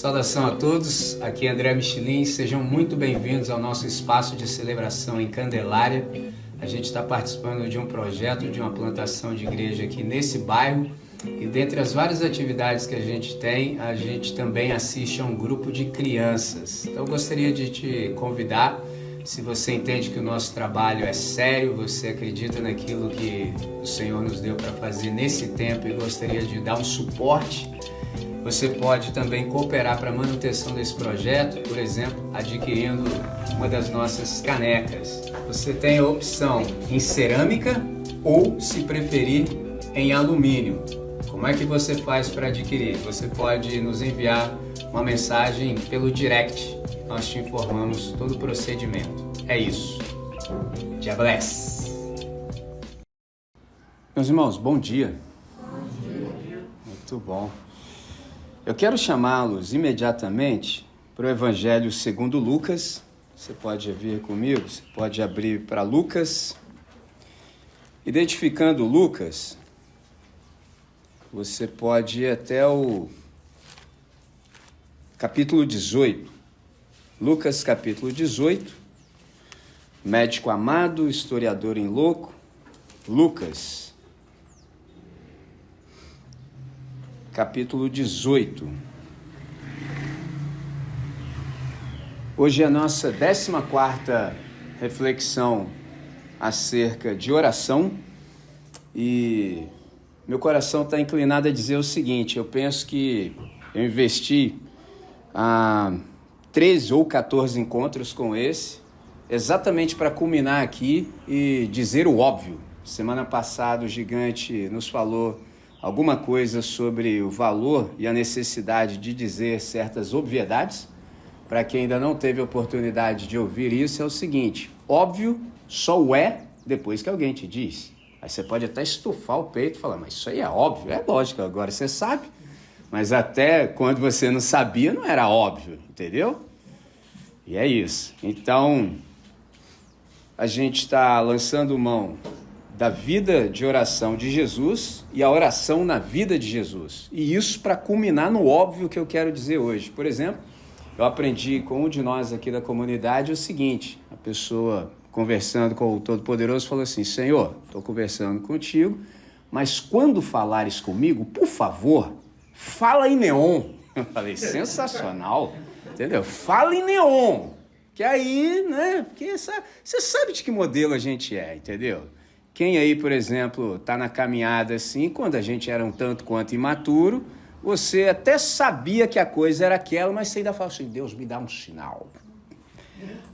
Saudação a todos, aqui é André Michelin, sejam muito bem-vindos ao nosso espaço de celebração em Candelária. A gente está participando de um projeto de uma plantação de igreja aqui nesse bairro e dentre as várias atividades que a gente tem, a gente também assiste a um grupo de crianças. Então eu gostaria de te convidar, se você entende que o nosso trabalho é sério, você acredita naquilo que o Senhor nos deu para fazer nesse tempo e gostaria de dar um suporte, você pode também cooperar para a manutenção desse projeto, por exemplo, adquirindo uma das nossas canecas. Você tem a opção em cerâmica ou, se preferir, em alumínio. Como é que você faz para adquirir? Você pode nos enviar uma mensagem pelo direct. Nós te informamos todo o procedimento. É isso. God bless. Meus irmãos, bom dia. Bom dia. Muito bom. Eu quero chamá-los imediatamente para o Evangelho segundo Lucas. Você pode vir comigo, você pode abrir para Lucas. Identificando Lucas, você pode ir até o capítulo 18. Lucas, capítulo 18. Médico amado, historiador em louco. Lucas, capítulo 18. Hoje é a nossa 14ª reflexão acerca de oração e meu coração está inclinado a dizer o seguinte: eu penso que eu investi 13 ou 14 encontros com esse, exatamente para culminar aqui e dizer o óbvio. Semana passada o gigante nos falou alguma coisa sobre o valor e a necessidade de dizer certas obviedades. Para quem ainda não teve oportunidade de ouvir isso, é o seguinte: óbvio só o é depois que alguém te diz. Aí você pode até estufar o peito e falar, mas isso aí é óbvio. É lógico, agora você sabe. Mas até quando você não sabia, não era óbvio, entendeu? E é isso. Então, a gente está lançando mão da vida de oração de Jesus e a oração na vida de Jesus. E isso para culminar no óbvio que eu quero dizer hoje. Por exemplo, eu aprendi com um de nós aqui da comunidade o seguinte: a pessoa conversando com o Todo-Poderoso falou assim: Senhor, estou conversando contigo, mas quando falares comigo, por favor, fala em neon. Eu falei, sensacional, entendeu? Fala em neon, que aí, né, porque você sabe de que modelo a gente é, entendeu? Quem aí, por exemplo, está na caminhada assim, quando a gente era um tanto quanto imaturo, você até sabia que a coisa era aquela, mas você ainda fala assim, Deus me dá um sinal.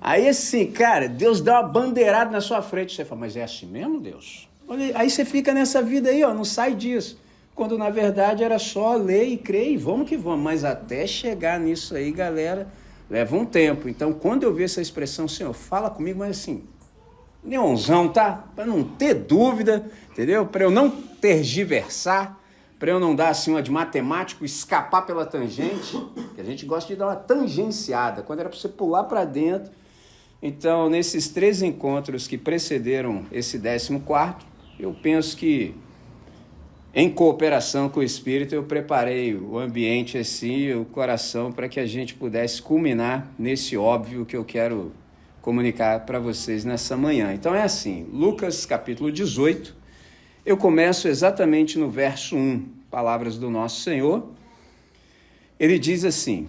Aí assim, cara, Deus dá uma bandeirada na sua frente, você fala, mas é assim mesmo, Deus? Aí você fica nessa vida aí, ó, não sai disso. Quando na verdade era só ler e crer e vamos que vamos. Mas até chegar nisso aí, galera, leva um tempo. Então, quando eu vi essa expressão, Senhor, fala comigo, mas assim, neonzão, tá? Para não ter dúvida, entendeu? Para eu não tergiversar, para eu não dar assim uma de matemático, escapar pela tangente, que a gente gosta de dar uma tangenciada, quando era para você pular para dentro. Então, nesses 3 encontros que precederam esse 14º, eu penso que, em cooperação com o Espírito, eu preparei o ambiente assim, o coração, para que a gente pudesse culminar nesse óbvio que eu quero comunicar para vocês nessa manhã. Então é assim, Lucas capítulo 18, eu começo exatamente no verso 1, palavras do nosso Senhor. Ele diz assim: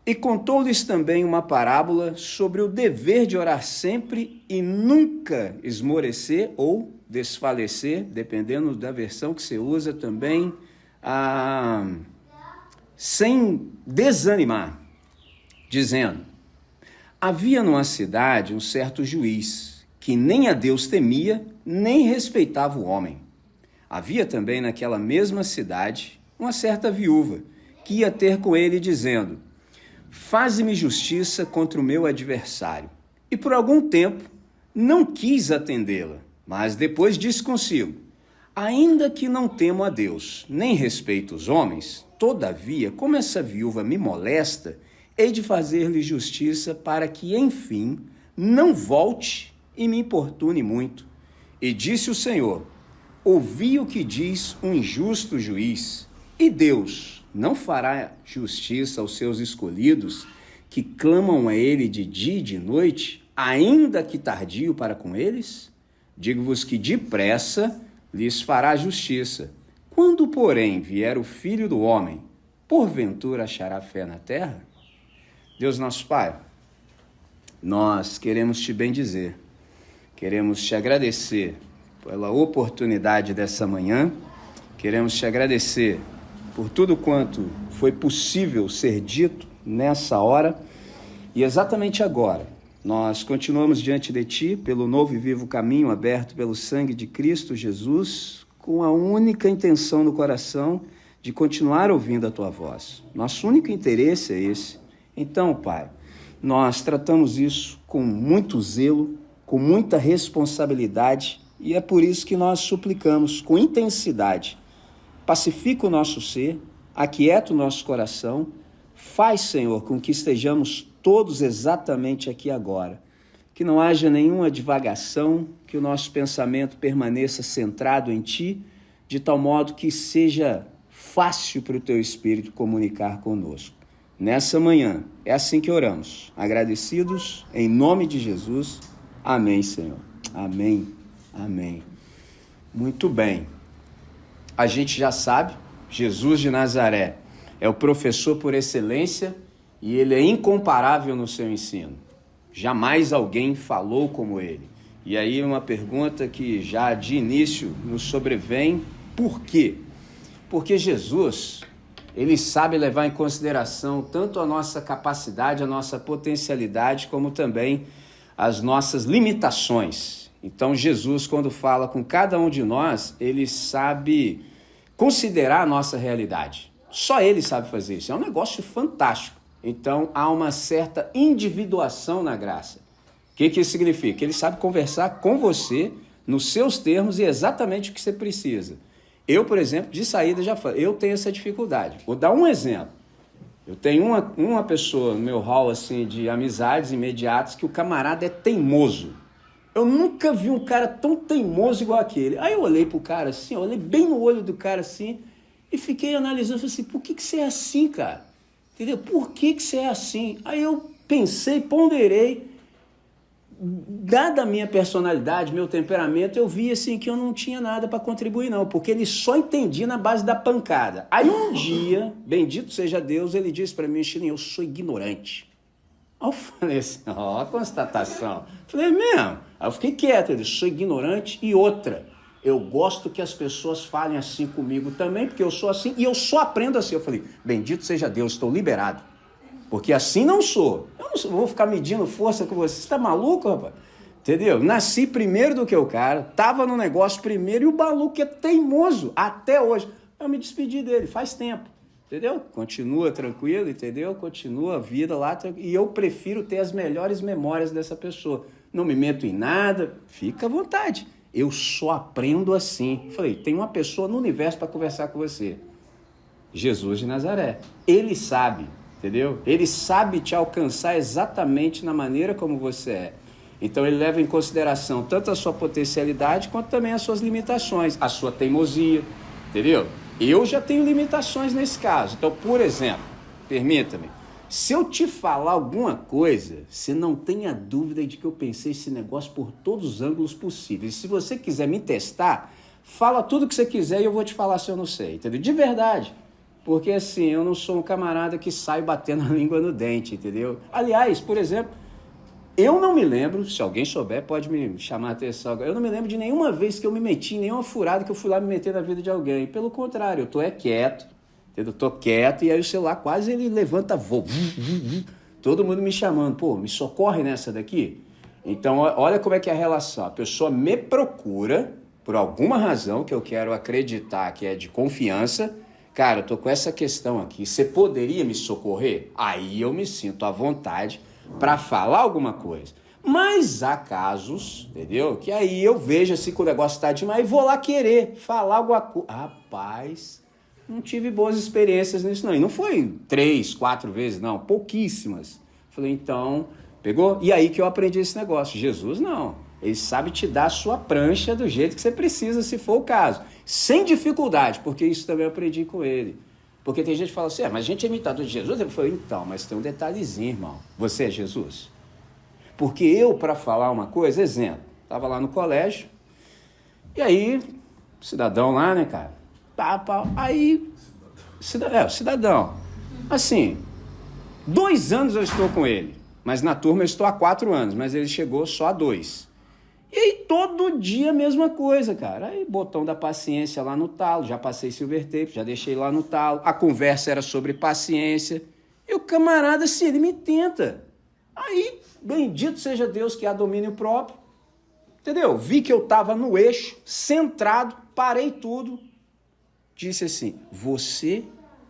e contou-lhes também uma parábola sobre o dever de orar sempre e nunca esmorecer ou desfalecer, dependendo da versão que você usa também, sem desanimar, dizendo: havia numa cidade um certo juiz, que nem a Deus temia, nem respeitava o homem. Havia também naquela mesma cidade uma certa viúva, que ia ter com ele dizendo: faze-me justiça contra o meu adversário. E por algum tempo não quis atendê-la, mas depois disse consigo: ainda que não temo a Deus, nem respeito os homens, todavia, como essa viúva me molesta, hei de fazer-lhe justiça para que, enfim, não volte e me importune muito. E disse o Senhor: ouvi o que diz um injusto juiz. E Deus não fará justiça aos seus escolhidos que clamam a ele de dia e de noite, ainda que tardio para com eles? Digo-vos que depressa lhes fará justiça. Quando, porém, vier o Filho do Homem, porventura achará fé na terra? Deus nosso Pai, nós queremos te bendizer, queremos te agradecer pela oportunidade dessa manhã, queremos te agradecer por tudo quanto foi possível ser dito nessa hora e exatamente agora. Nós continuamos diante de Ti pelo novo e vivo caminho aberto pelo sangue de Cristo Jesus, com a única intenção no coração de continuar ouvindo a Tua voz. Nosso único interesse é esse. Então, Pai, nós tratamos isso com muito zelo, com muita responsabilidade, e é por isso que nós suplicamos com intensidade. Pacifica o nosso ser, aquieta o nosso coração, faz, Senhor, com que estejamos todos exatamente aqui agora. Que não haja nenhuma divagação, que o nosso pensamento permaneça centrado em Ti, de tal modo que seja fácil para o Teu Espírito comunicar conosco. Nessa manhã, é assim que oramos, agradecidos, em nome de Jesus. Amém, Senhor. Amém. Amém. Muito bem. A gente já sabe, Jesus de Nazaré é o professor por excelência e ele é incomparável no seu ensino. Jamais alguém falou como ele. E aí uma pergunta que já de início nos sobrevém, por quê? Porque Jesus, ele sabe levar em consideração tanto a nossa capacidade, a nossa potencialidade, como também as nossas limitações. Então Jesus, quando fala com cada um de nós, ele sabe considerar a nossa realidade. Só ele sabe fazer isso. É um negócio fantástico. Então, há uma certa individuação na graça. O que isso significa? Ele sabe conversar com você, nos seus termos e exatamente o que você precisa. Eu, por exemplo, de saída já falei, eu tenho essa dificuldade. Vou dar um exemplo. Eu tenho uma pessoa no meu hall assim, de amizades imediatas que o camarada é teimoso. Eu nunca vi um cara tão teimoso igual aquele. Aí eu olhei pro cara assim, eu olhei bem no olho do cara assim e fiquei analisando, falei assim, por que você é assim, cara? Entendeu? Por que você é assim? Aí eu pensei, ponderei, dada a minha personalidade, meu temperamento, eu vi assim que eu não tinha nada para contribuir não, porque ele só entendia na base da pancada. Aí um dia, bendito seja Deus, ele disse para mim, Chilinho, eu sou ignorante. Aí eu falei assim, ó, a constatação. Falei, mesmo? Aí eu fiquei quieto, eu disse, sou ignorante e outra. Eu gosto que as pessoas falem assim comigo também, porque eu sou assim e eu só aprendo assim. Eu falei, bendito seja Deus, estou liberado. Porque assim não sou. Eu não vou ficar medindo força com você. Você está maluco, rapaz? Entendeu? Nasci primeiro do que o cara, tava no negócio primeiro e o maluco é teimoso até hoje. Eu me despedi dele, faz tempo. Entendeu? Continua tranquilo, entendeu? Continua a vida lá. E eu prefiro ter as melhores memórias dessa pessoa. Não me meto em nada, fica à vontade. Eu só aprendo assim. Falei, tem uma pessoa no universo para conversar com você. Jesus de Nazaré. Ele sabe, entendeu? Ele sabe te alcançar exatamente na maneira como você é. Então ele leva em consideração tanto a sua potencialidade quanto também as suas limitações, a sua teimosia, entendeu? Eu já tenho limitações nesse caso. Então, por exemplo, permita-me, se eu te falar alguma coisa, você não tenha dúvida de que eu pensei esse negócio por todos os ângulos possíveis. Se você quiser me testar, fala tudo que você quiser e eu vou te falar se eu não sei, entendeu? De verdade. Porque assim, eu não sou um camarada que sai batendo a língua no dente, entendeu? Aliás, por exemplo, eu não me lembro, se alguém souber pode me chamar a atenção, eu não me lembro de nenhuma vez que eu me meti em nenhuma furada que eu fui lá me meter na vida de alguém. Pelo contrário, eu tô quieto, entendeu? Tô quieto e aí o celular quase ele levanta voo. Todo mundo me chamando, pô, me socorre nessa daqui? Então, olha como é que é a relação. A pessoa me procura por alguma razão que eu quero acreditar que é de confiança. Cara, eu tô com essa questão aqui, você poderia me socorrer? Aí eu me sinto à vontade para falar alguma coisa. Mas há casos, entendeu? Que aí eu vejo assim que o negócio tá demais e vou lá querer falar alguma coisa. Rapaz, não tive boas experiências nisso não. E não foi 3, 4 vezes, não. Pouquíssimas. Falei, então, pegou? E aí que eu aprendi esse negócio. Jesus não. Ele sabe te dar a sua prancha do jeito que você precisa, se for o caso. Sem dificuldade, porque isso também eu aprendi com ele. Porque tem gente que fala assim, mas a gente é imitador de Jesus. Eu falei, então, mas tem um detalhezinho, irmão. Você é Jesus? Porque eu, para falar uma coisa, exemplo, estava lá no colégio, e aí, cidadão lá, né, cara? Aí, o cidadão. Assim, 2 anos eu estou com ele, mas na turma eu estou há 4 anos, mas ele chegou só há 2. E aí, todo dia a mesma coisa, cara. Aí, botão da paciência lá no talo, já passei silver tape, já deixei lá no talo. A conversa era sobre paciência. E o camarada, assim, ele me tenta. Aí, bendito seja Deus que há domínio próprio. Entendeu? Vi que eu estava no eixo, centrado, parei tudo. Disse assim, você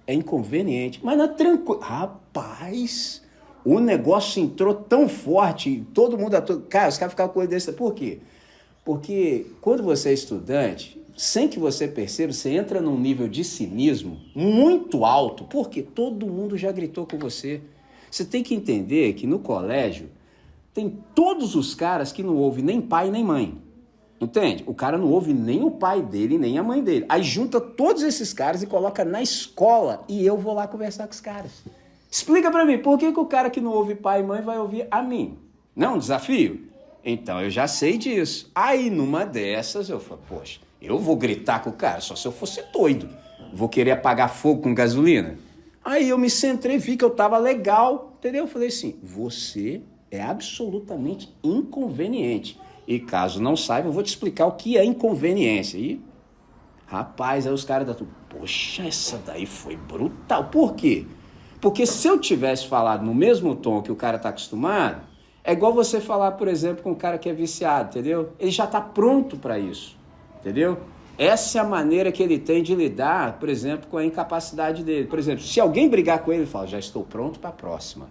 é inconveniente. Mas na tranquilo. Rapaz... O negócio entrou tão forte, todo mundo... Cara, os caras ficavam com coisa desse... Por quê? Porque quando você é estudante, sem que você perceba, você entra num nível de cinismo muito alto, porque todo mundo já gritou com você. Você tem que entender que no colégio tem todos os caras que não ouvem nem pai nem mãe. Entende? O cara não ouve nem o pai dele, nem a mãe dele. Aí junta todos esses caras e coloca na escola e eu vou lá conversar com os caras. Explica pra mim, por que o cara que não ouve pai e mãe vai ouvir a mim? Não é um desafio? Então, eu já sei disso. Aí, numa dessas, eu falo, poxa, eu vou gritar com o cara só se eu fosse doido. Vou querer apagar fogo com gasolina? Aí eu me centrei, vi que eu tava legal, entendeu? Eu falei assim, você é absolutamente inconveniente. E caso não saiba, eu vou te explicar o que é inconveniência. E, rapaz, aí os caras da turma, poxa, essa daí foi brutal. Por quê? Porque se eu tivesse falado no mesmo tom que o cara está acostumado, é igual você falar, por exemplo, com um cara que é viciado, entendeu? Ele já está pronto para isso, entendeu? Essa é a maneira que ele tem de lidar, por exemplo, com a incapacidade dele. Por exemplo, se alguém brigar com ele, ele fala, já estou pronto para a próxima.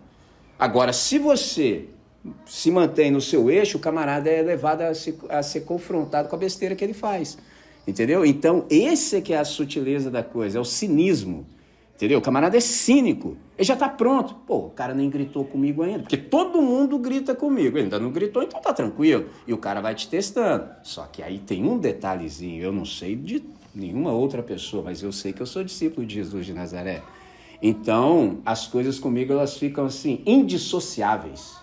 Agora, se você se mantém no seu eixo, o camarada é levado a ser confrontado com a besteira que ele faz, entendeu? Então, esse é que é a sutileza da coisa, é o cinismo. Entendeu? O camarada é cínico. Ele já tá pronto. Pô, o cara nem gritou comigo ainda. Porque todo mundo grita comigo. Ele ainda não gritou, então tá tranquilo. E o cara vai te testando. Só que aí tem um detalhezinho. Eu não sei de nenhuma outra pessoa, mas eu sei que eu sou discípulo de Jesus de Nazaré. Então, as coisas comigo, elas ficam assim, indissociáveis.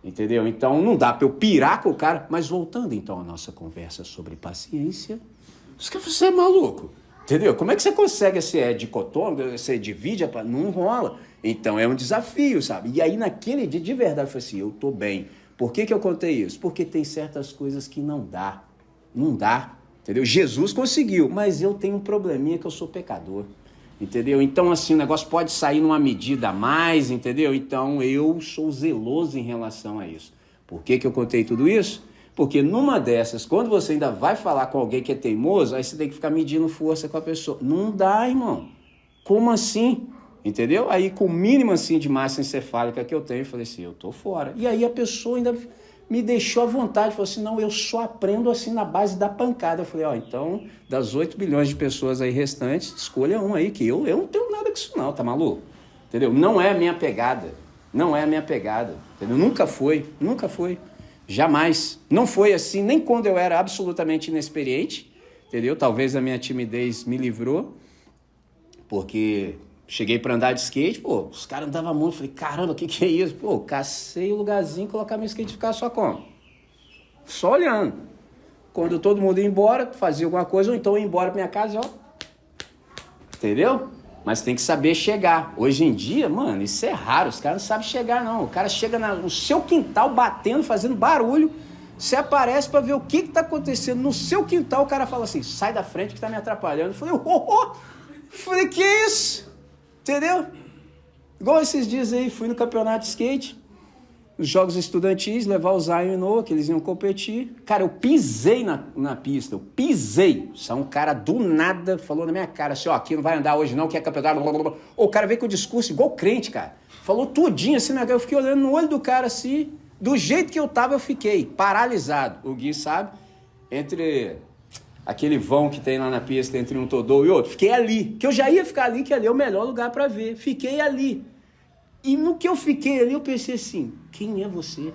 Entendeu? Então, não dá pra eu pirar com o cara. Mas voltando então à nossa conversa sobre paciência. Você é maluco. Entendeu? Como é que você consegue ser dicotômico, você divide, não rola. Então é um desafio, sabe? E aí naquele dia, de verdade, eu falei assim, eu tô bem. Por que eu contei isso? Porque tem certas coisas que não dá. Não dá, entendeu? Jesus conseguiu, mas eu tenho um probleminha que eu sou pecador, entendeu? Então assim, o negócio pode sair numa medida a mais, entendeu? Então eu sou zeloso em relação a isso. Por que eu contei tudo isso? Porque numa dessas, quando você ainda vai falar com alguém que é teimoso, aí você tem que ficar medindo força com a pessoa. Não dá, irmão. Como assim? Entendeu? Aí com o mínimo assim de massa encefálica que eu tenho, eu falei assim, eu tô fora. E aí a pessoa ainda me deixou à vontade, falou assim, não, eu só aprendo assim na base da pancada. Eu falei, então, das 8 bilhões de pessoas aí restantes, escolha um aí, que eu não tenho nada com isso não, tá maluco? Entendeu? Não é a minha pegada. Não é a minha pegada. Entendeu? Nunca foi. Jamais. Não foi assim, nem quando eu era absolutamente inexperiente, entendeu? Talvez a minha timidez me livrou, porque cheguei para andar de skate, pô, os caras andavam muito, falei, caramba, o que é isso? Pô, cacei o lugarzinho, colocar meu skate e ficar só como? Só olhando. Quando todo mundo ia embora, fazia alguma coisa, ou então ia embora pra minha casa, ó. Entendeu? Mas tem que saber chegar. Hoje em dia, mano, isso é raro. Os caras não sabem chegar, não. O cara chega no seu quintal, batendo, fazendo barulho. Você aparece pra ver o que tá acontecendo no seu quintal. O cara fala assim, sai da frente que tá me atrapalhando. Eu falei, Falei, que isso? Entendeu? Igual esses dias aí, fui no campeonato de skate. Os jogos estudantis, levar o Zion e Noah, que eles iam competir. Cara, eu pisei na pista, eu pisei. Só um cara do nada falou na minha cara assim, aqui não vai andar hoje não, que é campeonato, blá, blá, blá. O cara veio com o discurso igual crente, cara. Falou tudinho assim, eu fiquei olhando no olho do cara assim, do jeito que eu tava, eu fiquei paralisado. O Gui sabe, entre aquele vão que tem lá na pista, entre um todô e outro, fiquei ali, que eu já ia ficar ali, que ali é o melhor lugar pra ver. Fiquei ali. E no que eu fiquei ali, eu pensei assim, quem é você?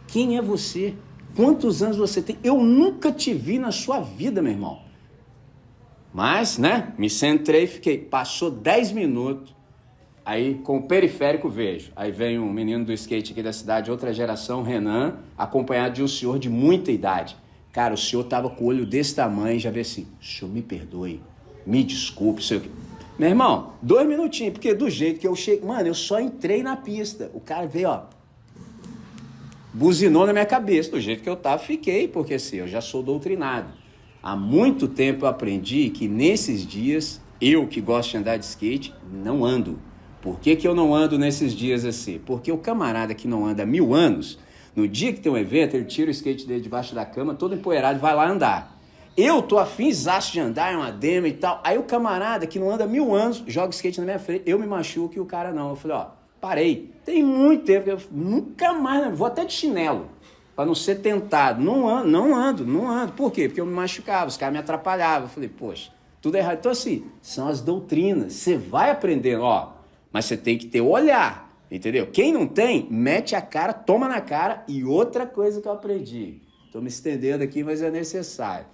Quem é você? Quantos anos você tem? Eu nunca te vi na sua vida, meu irmão. Mas, né, me centrei, fiquei, passou 10 minutos, aí com o periférico vejo. Aí vem um menino do skate aqui da cidade, outra geração, Renan, acompanhado de um senhor de muita idade. Cara, o senhor tava com o olho desse tamanho, já vê assim, senhor me perdoe, me desculpe, sei o quê. Meu irmão, 2 minutinhos, porque do jeito que eu cheguei, mano, eu só entrei na pista. O cara veio, ó, buzinou na minha cabeça, do jeito que eu tava, fiquei, porque assim, eu já sou doutrinado. Há muito tempo eu aprendi que nesses dias, eu que gosto de andar de skate, não ando. Por que que eu não ando nesses dias assim? Porque o camarada que não anda há 1000 anos, no dia que tem um evento, ele tira o skate dele debaixo da cama, todo empoeirado, e vai lá andar. Eu tô afinzaço de andar, é uma demo e tal. Aí o camarada que não anda há 1000 anos, joga skate na minha frente, eu me machuco e o cara não. Eu falei, ó, parei. Tem muito tempo, eu nunca mais, vou até de chinelo, para não ser tentado. Não ando. Por quê? Porque eu me machucava, os caras me atrapalhavam. Eu falei, poxa, tudo errado. Então assim, são as doutrinas, você vai aprendendo, ó, mas você tem que ter o olhar, entendeu? Quem não tem, mete a cara, toma na cara. E outra coisa que eu aprendi, estou me estendendo aqui, mas é necessário.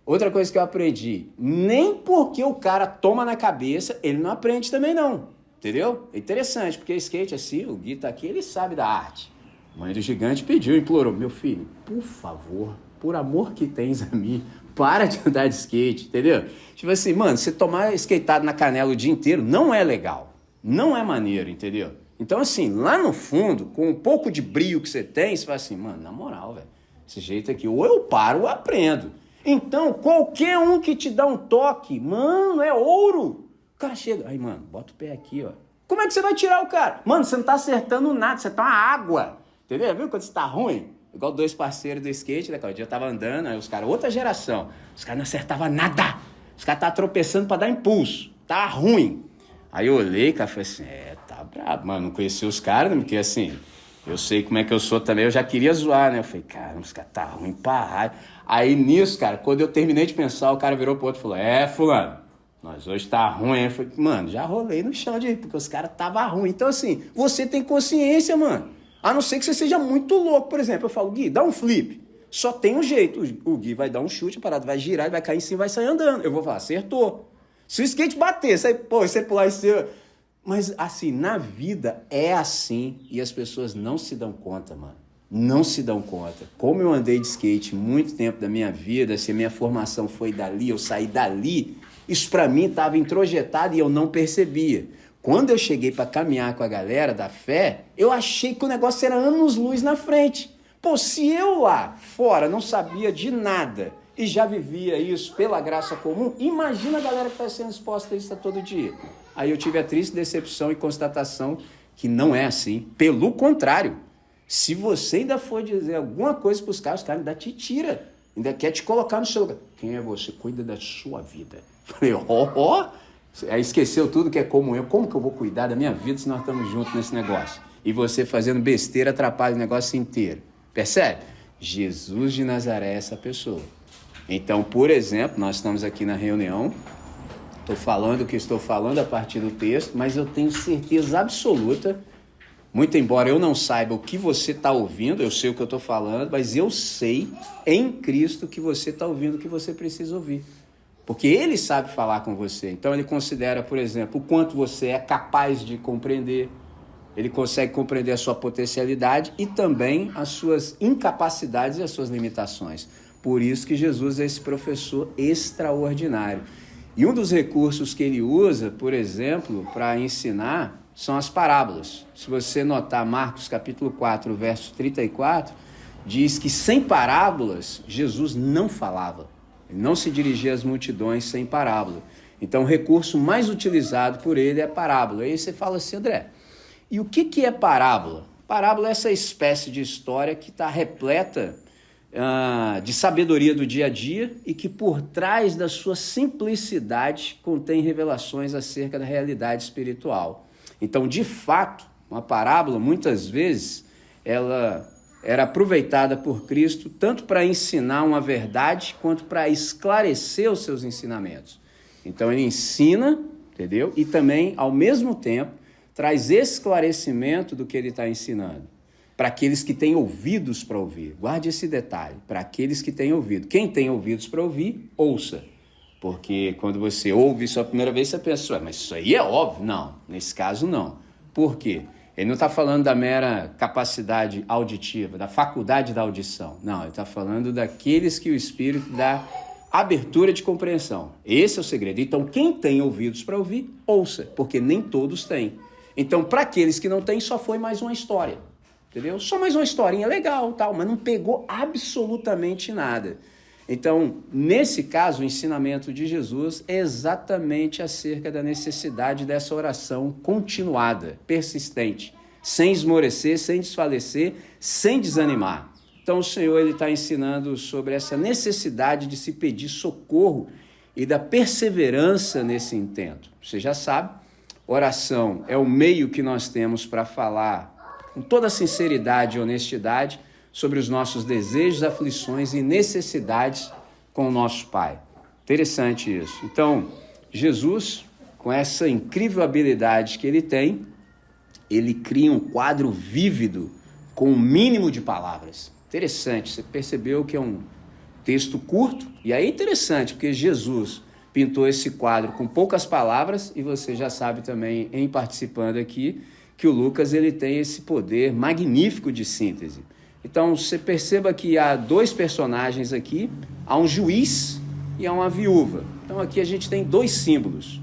Outra coisa que eu aprendi, nem porque o cara toma na cabeça, ele não aprende também não, entendeu? É interessante, porque skate assim, o Gui tá aqui, ele sabe da arte. A mãe do gigante pediu, implorou, meu filho, por favor, por amor que tens a mim, para de andar de skate, entendeu? Tipo assim, mano, você tomar skateado na canela o dia inteiro não é legal, não é maneiro, entendeu? Então assim, lá no fundo, com um pouco de brio que você tem, você fala assim, mano, na moral, velho, desse jeito aqui, ou eu paro ou aprendo. Então, qualquer um que te dá um toque, mano, é ouro. O cara chega, aí, mano, bota o pé aqui, ó. Como é que você vai tirar o cara? Mano, você não tá acertando nada, você tá uma água. Entendeu? Viu quando você tá ruim? Igual 2 parceiros do skate, né? Um dia eu tava andando, aí os caras, outra geração, os caras não acertavam nada. Os caras estavam tropeçando pra dar impulso. Tá ruim. Aí eu olhei, cara, falei assim, tá brabo, mano, não conhecia os caras, né? Porque assim, eu sei como é que eu sou também, eu já queria zoar, né? Eu falei, cara, os caras tá ruim pra raio. Aí nisso, cara, quando eu terminei de pensar, o cara virou pro outro e falou, fulano, nós hoje tá ruim. Eu falei, mano, já rolei no chão de rir, porque os caras tava ruim. Então assim, você tem consciência, mano. A não ser que você seja muito louco. Por exemplo, eu falo, Gui, dá um flip. Só tem um jeito. O Gui vai dar um chute, a parada vai girar, ele vai cair em cima e vai sair andando. Eu vou falar, acertou. Se o skate bater, você pular em cima... Mas assim, na vida é assim e as pessoas não se dão conta, mano. Não se dão conta. Como eu andei de skate muito tempo da minha vida, se a minha formação foi dali, eu saí dali, isso pra mim tava introjetado e eu não percebia. Quando eu cheguei para caminhar com a galera da fé, eu achei que o negócio era anos-luz na frente. Pô, se eu lá fora não sabia de nada e já vivia isso pela graça comum, imagina a galera que está sendo exposta a isso todo dia. Aí eu tive a triste decepção e constatação que não é assim. Pelo contrário, se você ainda for dizer alguma coisa para os caras ainda te tira, ainda quer te colocar no seu lugar. Quem é você? Cuida da sua vida. Falei, aí esqueceu tudo que é como eu. Como que eu vou cuidar da minha vida se nós estamos juntos nesse negócio? E você fazendo besteira atrapalha o negócio inteiro. Percebe? Jesus de Nazaré é essa pessoa. Então, por exemplo, nós estamos aqui na reunião, estou falando o que estou falando a partir do texto, mas eu tenho certeza absoluta, muito embora eu não saiba o que você está ouvindo, eu sei o que eu estou falando, mas eu sei em Cristo que você está ouvindo o que você precisa ouvir. Porque ele sabe falar com você. Então ele considera, por exemplo, o quanto você é capaz de compreender. Ele consegue compreender a sua potencialidade e também as suas incapacidades e as suas limitações. Por isso que Jesus é esse professor extraordinário. E um dos recursos que ele usa, por exemplo, para ensinar, são as parábolas. Se você notar Marcos capítulo 4, verso 34, diz que sem parábolas, Jesus não falava. Ele não se dirigia às multidões sem parábola. Então, o recurso mais utilizado por ele é a parábola. Aí você fala assim, André, e o que é parábola? Parábola é essa espécie de história que está repleta de sabedoria do dia a dia e que por trás da sua simplicidade contém revelações acerca da realidade espiritual. Então, de fato, uma parábola, muitas vezes, ela era aproveitada por Cristo tanto para ensinar uma verdade quanto para esclarecer os seus ensinamentos. Então, ele ensina, entendeu? E também, ao mesmo tempo, traz esclarecimento do que ele está ensinando. Para aqueles que têm ouvidos para ouvir. Guarde esse detalhe. Para aqueles que têm ouvido. Quem tem ouvidos para ouvir, ouça. Porque quando você ouve isso a primeira vez, você pensa, "Ué, mas isso aí é óbvio." Não, nesse caso não. Por quê? Ele não está falando da mera capacidade auditiva, da faculdade da audição. Não, ele está falando daqueles que o Espírito dá abertura de compreensão. Esse é o segredo. Então, quem tem ouvidos para ouvir, ouça, porque nem todos têm. Então, para aqueles que não têm, só foi mais uma história, entendeu? Só mais uma historinha legal, tal, mas não pegou absolutamente nada. Então, nesse caso, o ensinamento de Jesus é exatamente acerca da necessidade dessa oração continuada, persistente, sem esmorecer, sem desfalecer, sem desanimar. Então, o Senhor está ensinando sobre essa necessidade de se pedir socorro e da perseverança nesse intento. Você já sabe, oração é o meio que nós temos para falar com toda sinceridade e honestidade sobre os nossos desejos, aflições e necessidades com o nosso Pai. Interessante isso. Então, Jesus, com essa incrível habilidade que ele tem, ele cria um quadro vívido com um mínimo de palavras. Interessante, você percebeu que é um texto curto, e aí é interessante, porque Jesus pintou esse quadro com poucas palavras, e você já sabe também, em participando aqui, que o Lucas ele tem esse poder magnífico de síntese. Então, você perceba que há dois personagens aqui, há um juiz e há uma viúva. Então, aqui a gente tem dois símbolos.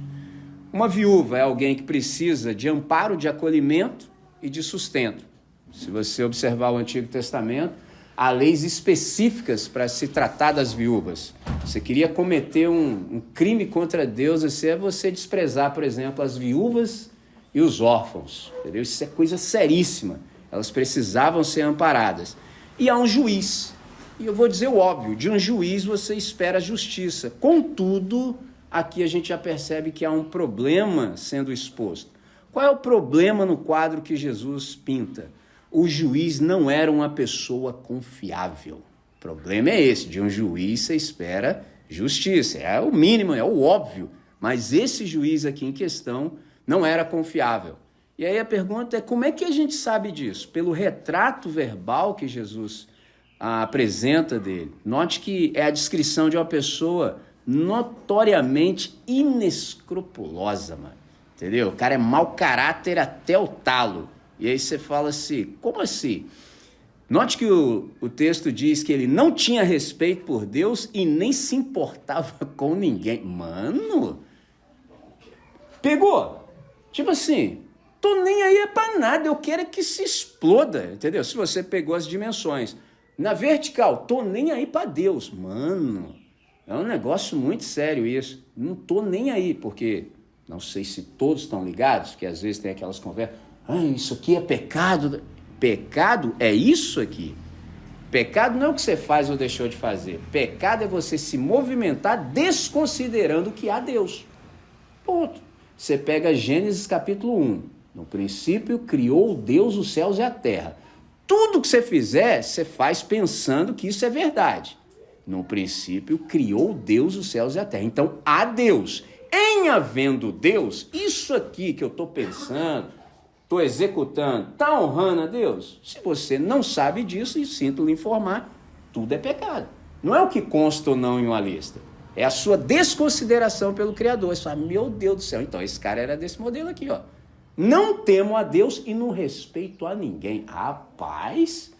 Uma viúva é alguém que precisa de amparo, de acolhimento e de sustento. Se você observar o Antigo Testamento, há leis específicas para se tratar das viúvas. Você queria cometer um crime contra Deus, assim, é você desprezar, por exemplo, as viúvas e os órfãos. Entendeu? Isso é coisa seríssima. Elas precisavam ser amparadas. E há um juiz. E eu vou dizer o óbvio, de um juiz você espera justiça. Contudo, aqui a gente já percebe que há um problema sendo exposto. Qual é o problema no quadro que Jesus pinta? O juiz não era uma pessoa confiável. O problema é esse, de um juiz você espera justiça. É o mínimo, é o óbvio. Mas esse juiz aqui em questão não era confiável. E aí a pergunta é, como é que a gente sabe disso? Pelo retrato verbal que Jesus apresenta dele. Note que é a descrição de uma pessoa notoriamente inescrupulosa, mano. Entendeu? O cara é mau caráter até o talo. E aí você fala assim, como assim? Note que o texto diz que ele não tinha respeito por Deus e nem se importava com ninguém. Mano, pegou? Tipo assim, tô nem aí pra nada, eu quero é que se exploda, entendeu? Se você pegou as dimensões. Na vertical, tô nem aí pra Deus. Mano, é um negócio muito sério isso. Não tô nem aí, porque não sei se todos estão ligados, porque às vezes tem aquelas conversas, isso aqui é pecado. Pecado é isso aqui. Pecado não é o que você faz ou deixou de fazer. Pecado é você se movimentar desconsiderando que há Deus. Ponto. Você pega Gênesis capítulo 1. No princípio criou Deus os céus e a terra. Tudo que você fizer, você faz pensando que isso é verdade. No princípio criou Deus os céus e a terra. Então há Deus. Em havendo Deus, isso aqui que eu estou pensando, estou executando, está honrando a Deus? Se você não sabe disso, e sinto lhe informar, tudo é pecado. Não é o que consta ou não em uma lista. É a sua desconsideração pelo Criador. Você fala, meu Deus do céu, então esse cara era desse modelo aqui, ó. Não temo a Deus e não respeito a ninguém. Rapaz,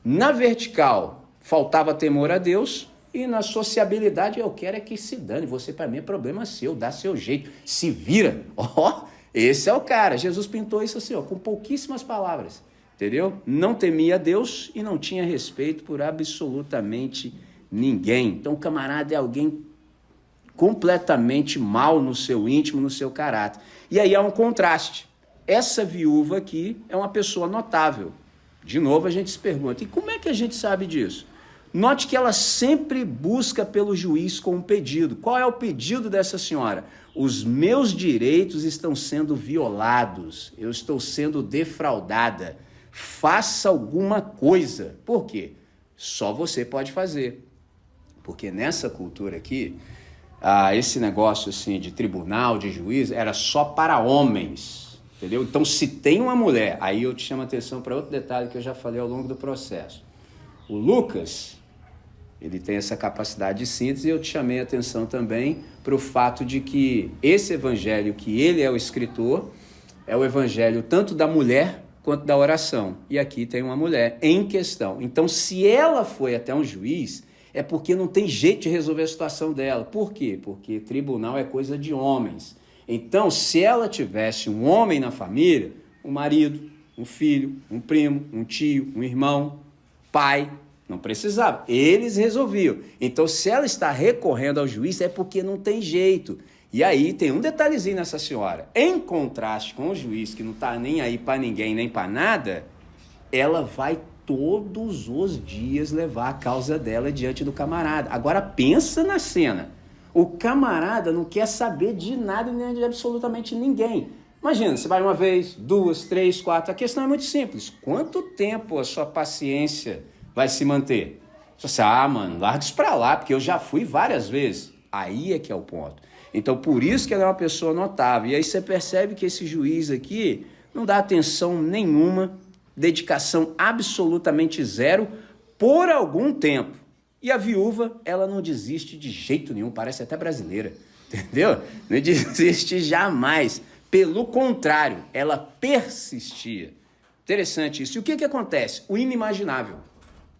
na vertical faltava temor a Deus e na sociabilidade eu quero é que se dane. Você para mim é problema seu, dá seu jeito, se vira. Ó, esse é o cara. Jesus pintou isso assim, ó, com pouquíssimas palavras, entendeu? Não temia a Deus e não tinha respeito por absolutamente ninguém. Então o camarada é alguém completamente mal no seu íntimo, no seu caráter. E aí há um contraste. Essa viúva aqui é uma pessoa notável. De novo a gente se pergunta, e como é que a gente sabe disso? Note que ela sempre busca pelo juiz com um pedido. Qual é o pedido dessa senhora? Os meus direitos estão sendo violados, eu estou sendo defraudada. Faça alguma coisa. Por quê? Só você pode fazer. Porque nessa cultura aqui, esse negócio assim de tribunal, de juiz, era só para homens. Entendeu? Então, se tem uma mulher, aí eu te chamo a atenção para outro detalhe que eu já falei ao longo do processo. O Lucas, Ele tem essa capacidade de síntese, e eu te chamei a atenção também para o fato de que esse evangelho, que ele é o escritor, é o evangelho tanto da mulher quanto da oração. E aqui tem uma mulher em questão. Então, se ela foi até um juiz, é porque não tem jeito de resolver a situação dela. Por quê? Porque tribunal é coisa de homens. Então, se ela tivesse um homem na família, um marido, um filho, um primo, um tio, um irmão, pai, não precisava. Eles resolviam. Então, se ela está recorrendo ao juiz, é porque não tem jeito. E aí tem um detalhezinho nessa senhora. Em contraste com o juiz, que não está nem aí para ninguém, nem para nada, ela vai todos os dias levar a causa dela diante do camarada. Agora pensa na cena. O camarada não quer saber de nada nem de absolutamente ninguém. Imagina, você vai uma vez, duas, três, quatro. A questão é muito simples. Quanto tempo a sua paciência vai se manter? Você, mano, larga isso pra lá, porque eu já fui várias vezes. Aí é que é o ponto. Então, por isso que ela é uma pessoa notável. E aí você percebe que esse juiz aqui não dá atenção nenhuma, dedicação absolutamente zero por algum tempo. E a viúva, ela não desiste de jeito nenhum, parece até brasileira, entendeu? Não desiste jamais. Pelo contrário, ela persistia. Interessante isso. E o que acontece? O inimaginável.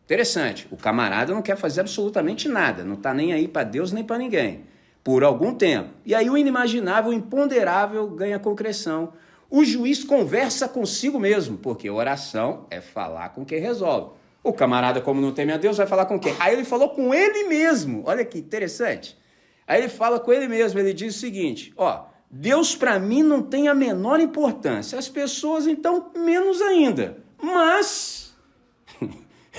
Interessante. O camarada não quer fazer absolutamente nada, não está nem aí para Deus nem para ninguém. Por algum tempo. E aí o inimaginável, o imponderável ganha concreção. O juiz conversa consigo mesmo, porque oração é falar com quem resolve. O camarada, como não teme a Deus, vai falar com quem? Aí ele falou com ele mesmo. Olha que interessante. Aí ele fala com ele mesmo, ele diz o seguinte, Deus para mim não tem a menor importância. As pessoas, então, menos ainda. Mas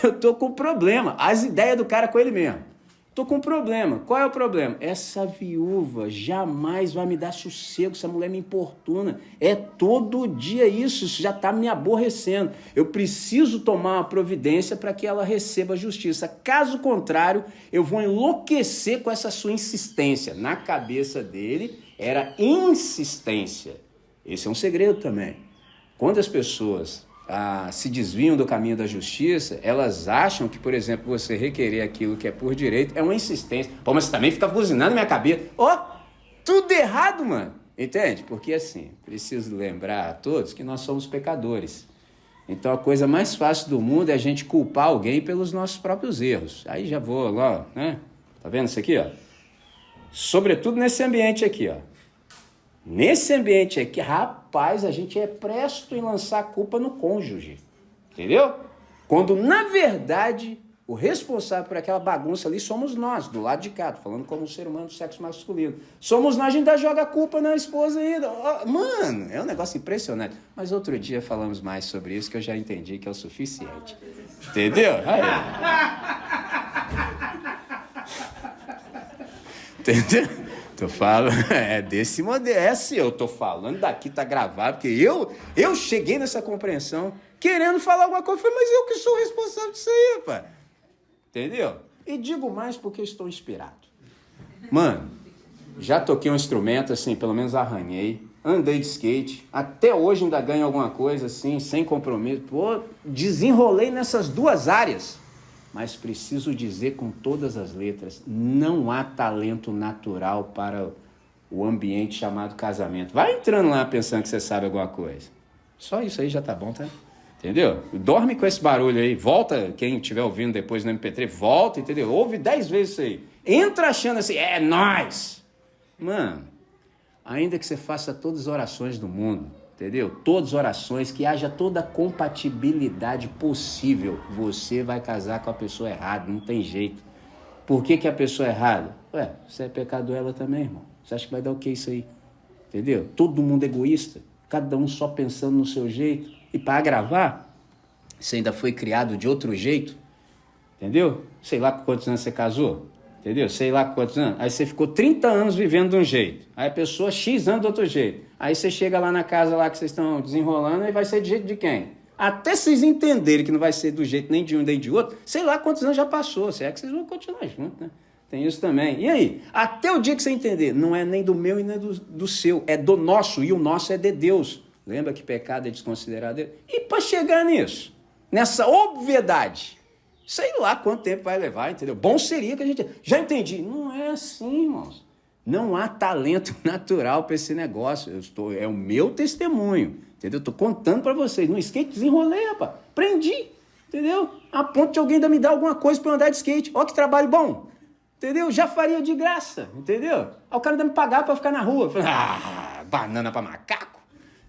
eu tô com problema. As ideias do cara com ele mesmo. Tô com um problema. Qual é o problema? Essa viúva jamais vai me dar sossego, essa mulher me importuna. É todo dia isso já está me aborrecendo. Eu preciso tomar uma providência para que ela receba justiça. Caso contrário, eu vou enlouquecer com essa sua insistência. Na cabeça dele, era insistência. Esse é um segredo também. Quando as pessoas se desviam do caminho da justiça, elas acham que, por exemplo, você requerer aquilo que é por direito é uma insistência. Pô, mas você também fica buzinando na minha cabeça. Tudo errado, mano. Entende? Porque assim, preciso lembrar a todos que nós somos pecadores. Então a coisa mais fácil do mundo é a gente culpar alguém pelos nossos próprios erros. Aí já vou lá, né? Tá vendo isso aqui, Sobretudo nesse ambiente aqui, Nesse ambiente aqui, rapaz, a gente é presto em lançar a culpa no cônjuge, entendeu? Quando, na verdade, o responsável por aquela bagunça ali somos nós, do lado de cá, tô falando como um ser humano do sexo masculino. Somos nós, a gente ainda joga a culpa na esposa ainda. Mano, é um negócio impressionante. Mas outro dia falamos mais sobre isso, que eu já entendi que é o suficiente. Entendeu? Aí. Entendeu? Eu falo, desse modelo, assim, eu tô falando daqui, tá gravado, porque eu cheguei nessa compreensão, querendo falar alguma coisa, mas eu que sou responsável disso aí, rapaz. Entendeu? E digo mais porque eu estou inspirado. Mano, já toquei um instrumento, assim, pelo menos arranhei, andei de skate, até hoje ainda ganho alguma coisa, assim, sem compromisso. Pô, desenrolei nessas duas áreas. Mas preciso dizer com todas as letras, não há talento natural para o ambiente chamado casamento. Vai entrando lá pensando que você sabe alguma coisa. Só isso aí já tá bom, tá? Entendeu? Dorme com esse barulho aí. Volta, quem estiver ouvindo depois no MP3, volta, entendeu? Ouve 10 vezes isso aí. Entra achando assim, é nóis! Mano, ainda que você faça todas as orações do mundo, entendeu? Todas as orações, que haja toda a compatibilidade possível, você vai casar com a pessoa errada, não tem jeito. Por que a pessoa é errada? Você é pecador, ela também, irmão. Você acha que vai dar o que isso aí? Entendeu? Todo mundo egoísta, cada um só pensando no seu jeito. E para agravar, você ainda foi criado de outro jeito, entendeu? Sei lá com quantos anos você casou, entendeu? Sei lá com quantos anos. Aí você ficou 30 anos vivendo de um jeito. Aí a pessoa X anos do outro jeito. Aí você chega lá na casa lá que vocês estão desenrolando e vai ser de jeito de quem? Até vocês entenderem que não vai ser do jeito nem de um nem de outro, sei lá quantos anos já passou. Se é que vocês vão continuar juntos, né? Tem isso também. E aí? Até o dia que você entender, não é nem do meu e nem do seu, é do nosso, e o nosso é de Deus. Lembra que pecado é desconsiderar Deus? E para chegar nisso, nessa obviedade, Sei lá quanto tempo vai levar, entendeu? Bom seria que a gente... Já entendi. Não é assim, irmãos. Não há talento natural para esse negócio. É o meu testemunho, entendeu? Estou contando para vocês. No skate desenrolei, rapaz. Aprendi, entendeu? A ponto de alguém ainda me dar alguma coisa para eu andar de skate. Olha que trabalho bom, entendeu? Já faria de graça, entendeu? Aí o cara ainda me pagar para ficar na rua. Eu falei, banana para macaco,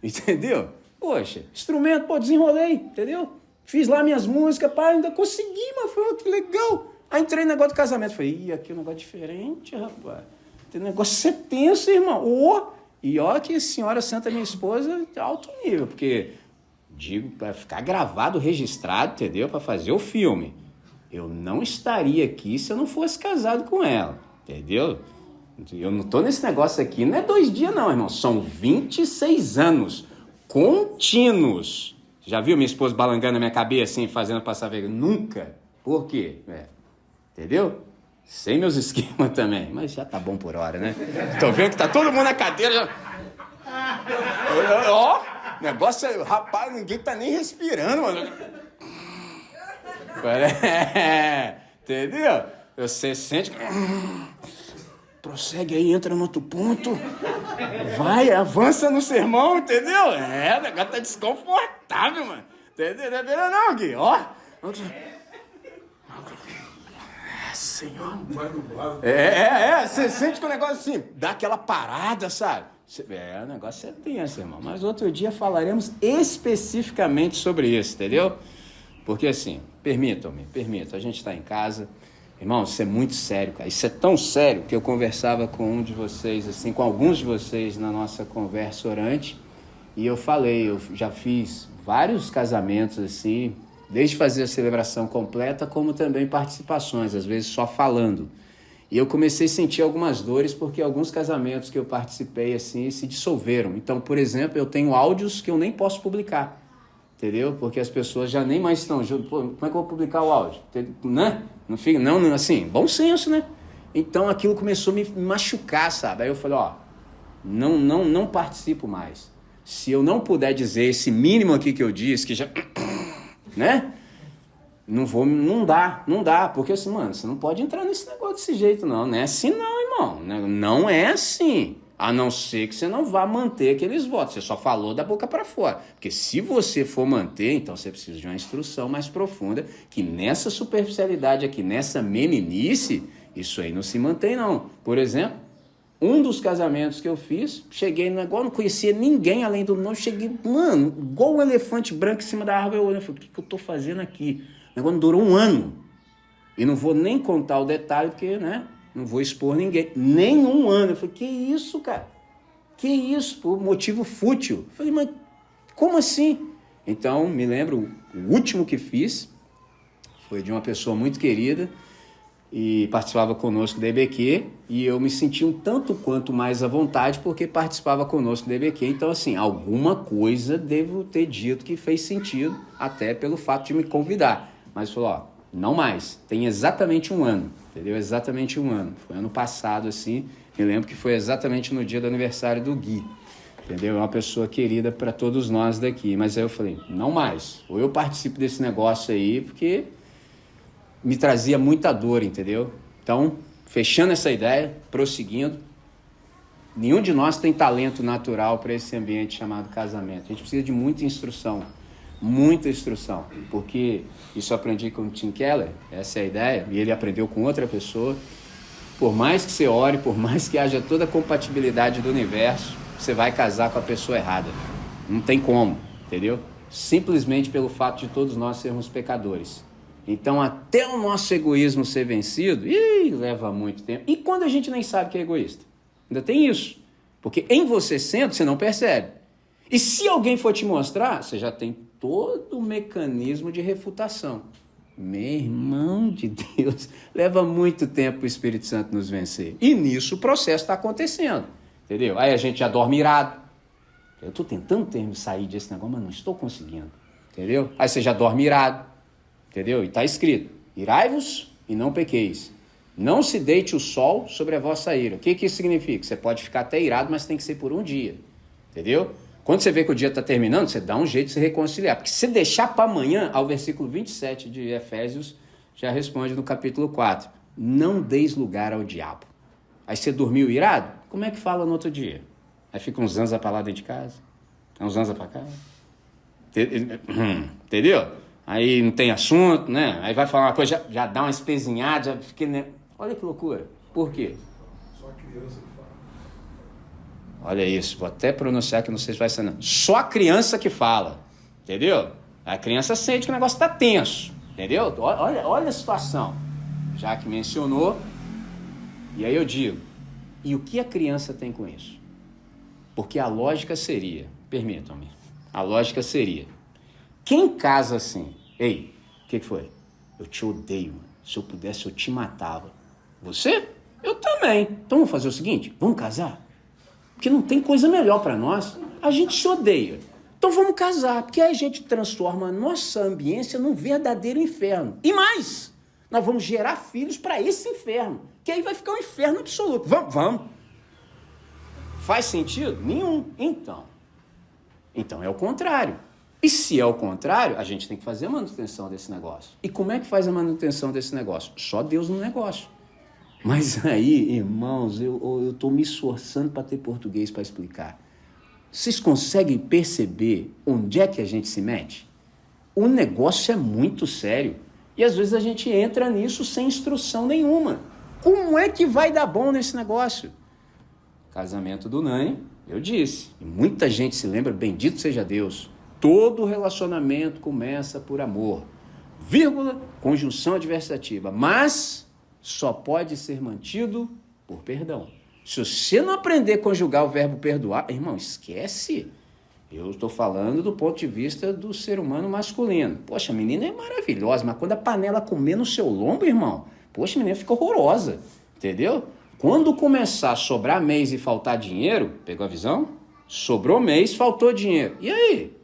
entendeu? Poxa, instrumento, pô, desenrolei, entendeu? Fiz lá minhas músicas, pá, ainda consegui, mas foi que legal. Aí entrei no negócio do casamento. Falei, aqui é um negócio diferente, rapaz. Tem negócio ser tenso, irmão. E olha que a senhora santa, minha esposa, de alto nível, porque, digo, para ficar gravado, registrado, entendeu? Para fazer o filme. Eu não estaria aqui se eu não fosse casado com ela, entendeu? Eu não tô nesse negócio aqui, não é 2 dias não, irmão. São 26 anos contínuos. Já viu minha esposa balangando na minha cabeça, assim, fazendo passar vergonha? Nunca. Por quê? Entendeu? Sem meus esquemas também. Mas já tá bom por hora, né? Tô vendo que tá todo mundo na cadeira já... Ó, negócio é... Rapaz, ninguém tá nem respirando, mano. Entendeu? Você sente... Prossegue aí, entra no outro ponto. Vai, avança no sermão, entendeu? O negócio tá desconfortável, mano. Entendeu? Não, Gui, ó. Senhor. Você sente que o negócio assim, dá aquela parada, sabe? O negócio é tenso, irmão. Mas outro dia falaremos especificamente sobre isso, entendeu? Porque assim, permitam, a gente está em casa. Irmão, isso é muito sério, cara. Isso é tão sério que eu conversava com um de vocês, assim, com alguns de vocês na nossa conversa orante, e eu falei, eu já fiz vários casamentos, assim, desde fazer a celebração completa, como também participações, às vezes só falando. E eu comecei a sentir algumas dores, porque alguns casamentos que eu participei, assim, se dissolveram. Então, por exemplo, eu tenho áudios que eu nem posso publicar. Entendeu? Porque as pessoas já nem mais estão juntas. Pô, como é que eu vou publicar o áudio? Né? Não fica, não, assim, bom senso, né? Então aquilo começou a me machucar, sabe? Aí eu falei, não participo mais. Se eu não puder dizer esse mínimo aqui que eu disse, que já, né? Não dá, porque assim, mano, você não pode entrar nesse negócio desse jeito, não é assim não, irmão, não é assim. A não ser que você não vá manter aqueles votos. Você só falou da boca para fora. Porque se você for manter, então você precisa de uma instrução mais profunda, que nessa superficialidade aqui, nessa meninice, isso aí não se mantém, não. Por exemplo, um dos casamentos que eu fiz, cheguei no negócio, não conhecia ninguém além do nome, cheguei, mano, igual um elefante branco em cima da árvore, eu olhei, falei, o que eu tô fazendo aqui? O negócio durou 1 ano. E não vou nem contar o detalhe, porque, né? Não vou expor ninguém. Nem 1 ano. Eu falei, que isso, cara? Que isso? Por motivo fútil. Eu falei, mas como assim? Então, me lembro, o último que fiz foi de uma pessoa muito querida e participava conosco da EBQ, e eu me senti um tanto quanto mais à vontade porque participava conosco da EBQ. Então, assim, alguma coisa devo ter dito que fez sentido, até pelo fato de me convidar. Mas falou, não mais. Tem exatamente 1 ano. Entendeu? Exatamente 1 ano. Foi ano passado, assim. Me lembro que foi exatamente no dia do aniversário do Gui. Entendeu? É uma pessoa querida para todos nós daqui. Mas aí eu falei, não mais. Ou eu participo desse negócio aí, porque me trazia muita dor, entendeu? Então, fechando essa ideia, prosseguindo, nenhum de nós tem talento natural para esse ambiente chamado casamento. A gente precisa de muita instrução, porque isso eu aprendi com o Tim Keller, essa é a ideia, e ele aprendeu com outra pessoa. Por mais que você ore, por mais que haja toda a compatibilidade do universo, você vai casar com a pessoa errada. Não tem como, entendeu? Simplesmente pelo fato de todos nós sermos pecadores. Então, até o nosso egoísmo ser vencido, leva muito tempo. E quando a gente nem sabe que é egoísta? Ainda tem isso. Porque em você sendo, você não percebe. E se alguém for te mostrar, você já tem todo o mecanismo de refutação. Meu irmão de Deus, leva muito tempo o Espírito Santo nos vencer. E nisso o processo está acontecendo. Entendeu? Aí a gente já dorme irado. Eu estou tentando sair desse negócio, mas não estou conseguindo. Entendeu? Aí você já dorme irado. Entendeu? E está escrito, irai-vos e não pequeis. Não se deite o sol sobre a vossa ira. O que isso significa? Você pode ficar até irado, mas tem que ser por 1 dia. Entendeu? Quando você vê que o dia está terminando, você dá um jeito de se reconciliar. Porque se deixar para amanhã, ao versículo 27 de Efésios, já responde no capítulo 4. Não deis lugar ao diabo. Aí você dormiu irado? Como é que fala no outro dia? Aí fica uns zanza pra lá dentro de casa, uns zanza pra cá. Entendeu? Aí não tem assunto, né? Aí vai falar uma coisa, já dá uma espezinhada, já fica... Olha que loucura. Por quê? Só a criança que fala. Olha isso, vou até pronunciar que não sei se vai ser não. Só a criança que fala, entendeu? A criança sente que o negócio está tenso, entendeu? Olha a situação. Já que mencionou, e aí eu digo, e o que a criança tem com isso? Porque a lógica seria, permitam-me, a lógica seria, quem casa assim, ei, o que foi? Eu te odeio, se eu pudesse eu te matava. Você? Eu também. Então vamos fazer o seguinte, vamos casar? Porque não tem coisa melhor para nós. A gente se odeia. Então vamos casar, porque aí a gente transforma a nossa ambiência num verdadeiro inferno. E mais, nós vamos gerar filhos para esse inferno, que aí vai ficar um inferno absoluto. Vamos. Faz sentido? Nenhum. Então é o contrário. E se é o contrário, a gente tem que fazer a manutenção desse negócio. E como é que faz a manutenção desse negócio? Só Deus no negócio. Mas aí, irmãos, eu estou me esforçando para ter português para explicar. Vocês conseguem perceber onde é que a gente se mete? O negócio é muito sério. E às vezes a gente entra nisso sem instrução nenhuma. Como é que vai dar bom nesse negócio? Casamento do Nani, eu disse. E muita gente se lembra, bendito seja Deus. Todo relacionamento começa por amor. Vírgula, conjunção adversativa. Mas só pode ser mantido por perdão. Se você não aprender a conjugar o verbo perdoar, irmão, esquece. Eu estou falando do ponto de vista do ser humano masculino. Poxa, a menina é maravilhosa, mas quando a panela comer no seu lombo, irmão, poxa, a menina fica horrorosa, entendeu? Quando começar a sobrar mês e faltar dinheiro, pegou a visão? Sobrou mês, faltou dinheiro. E aí?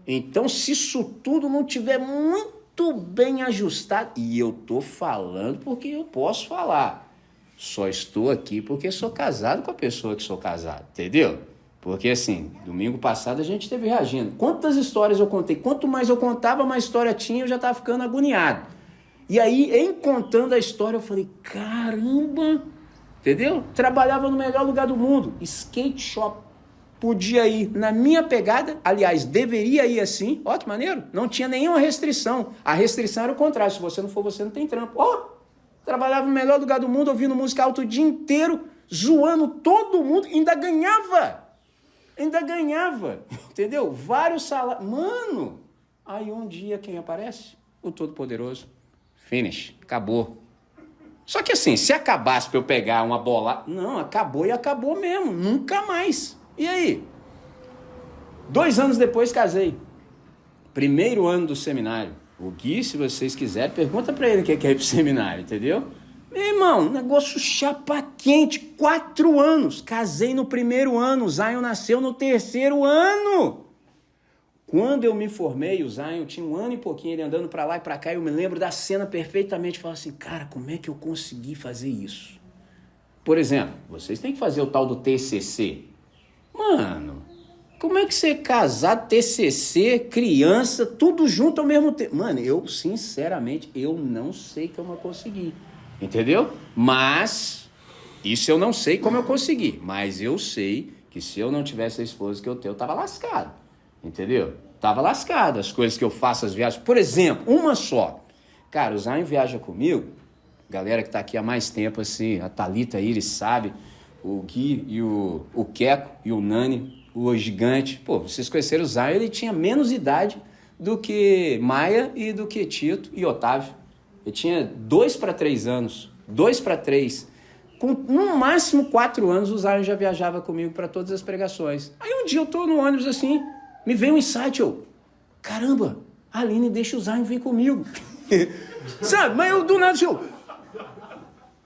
Então, se isso tudo não tiver muito bem ajustado, e eu estou falando porque eu posso falar, só estou aqui porque sou casado com a pessoa que sou casado, entendeu? Porque assim, domingo passado a gente esteve reagindo. Quantas histórias eu contei? Quanto mais eu contava, mais história tinha, eu já estava ficando agoniado. E aí, em contando a história, eu falei, caramba, entendeu? Trabalhava no melhor lugar do mundo, skate shop. Podia ir na minha pegada, aliás, deveria ir assim, ó que maneiro, não tinha nenhuma restrição. A restrição era o contrário, se você não for, você não tem trampo. Ó, trabalhava no melhor lugar do mundo, ouvindo música alta o dia inteiro, zoando todo mundo, ainda ganhava, entendeu? Vários salários, mano. Aí um dia quem aparece? O Todo-Poderoso. Finish, acabou. Só que assim, se acabasse pra eu pegar uma bola, não, acabou e acabou mesmo, nunca mais. E aí? 2 anos depois casei. Primeiro ano do seminário. O Gui, se vocês quiserem, pergunta pra ele o que é ir pro seminário, entendeu? Meu irmão, negócio chapa quente, 4 anos. Casei no primeiro ano, o Zion nasceu no 3º ano. Quando eu me formei, o Zion tinha 1 ano e pouquinho, ele andando pra lá e pra cá, eu me lembro da cena perfeitamente, falava assim, cara, como é que eu consegui fazer isso? Por exemplo, vocês têm que fazer o tal do TCC. Mano, como é que você é casado, TCC, criança, tudo junto ao mesmo tempo? Mano, eu, sinceramente, eu não sei como eu consegui, entendeu? Mas, isso eu não sei como eu consegui, mas eu sei que se eu não tivesse a esposa que eu tenho, eu tava lascado, entendeu? Tava lascado, as coisas que eu faço, as viagens, por exemplo, uma só. Cara, o Zion viaja comigo, galera que tá aqui há mais tempo, assim, a Thalita aí, ele sabe, o Gui e o Queco e o Nani, o gigante. Pô, vocês conheceram o Zion, ele tinha menos idade do que Maia e do que Tito e Otávio. Ele tinha 2 para 3 anos. 2 para 3. Com no máximo 4 anos, o Zion já viajava comigo para todas as pregações. Aí um dia eu tô no ônibus assim, me veio um insight, caramba, a Aline deixa o Zion vir comigo. Sabe, mas eu do nada assim,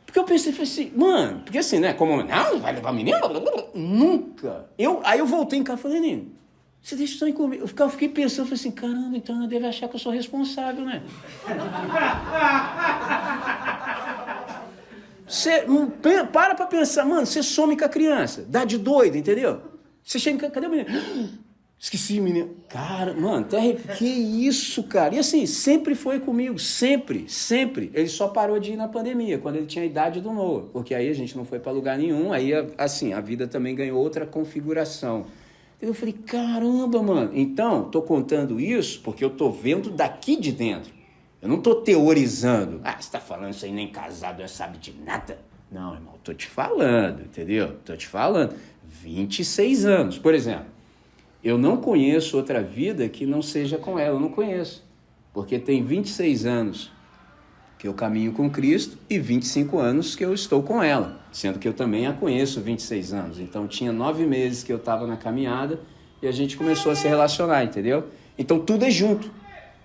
porque eu pensei, falei assim, mano, porque assim, né, como, não, vai levar menino? Nunca. Aí eu voltei em casa e falei, Nino, você deixa isso aí comigo. Eu fiquei pensando, falei assim, caramba, então ela deve achar que eu sou responsável, né? Você para pra pensar, mano, você some com a criança, dá de doido, entendeu? Você chega, cadê o menino? Esqueci, menino. Cara, mano, que isso, cara? E assim, sempre foi comigo, sempre. Ele só parou de ir na pandemia, quando ele tinha a idade do Noah, porque aí a gente não foi pra lugar nenhum, aí, assim, a vida também ganhou outra configuração. Eu falei, caramba, mano. Então, tô contando isso porque eu tô vendo daqui de dentro. Eu não tô teorizando. Ah, você tá falando isso aí, nem casado não sabe de nada. Não, irmão, tô te falando, entendeu? Tô te falando. 26 anos, por exemplo. Eu não conheço outra vida que não seja com ela, eu não conheço. Porque tem 26 anos que eu caminho com Cristo e 25 anos que eu estou com ela, sendo que eu também a conheço 26 anos. Então tinha 9 meses que eu estava na caminhada e a gente começou a se relacionar, entendeu? Então tudo é junto.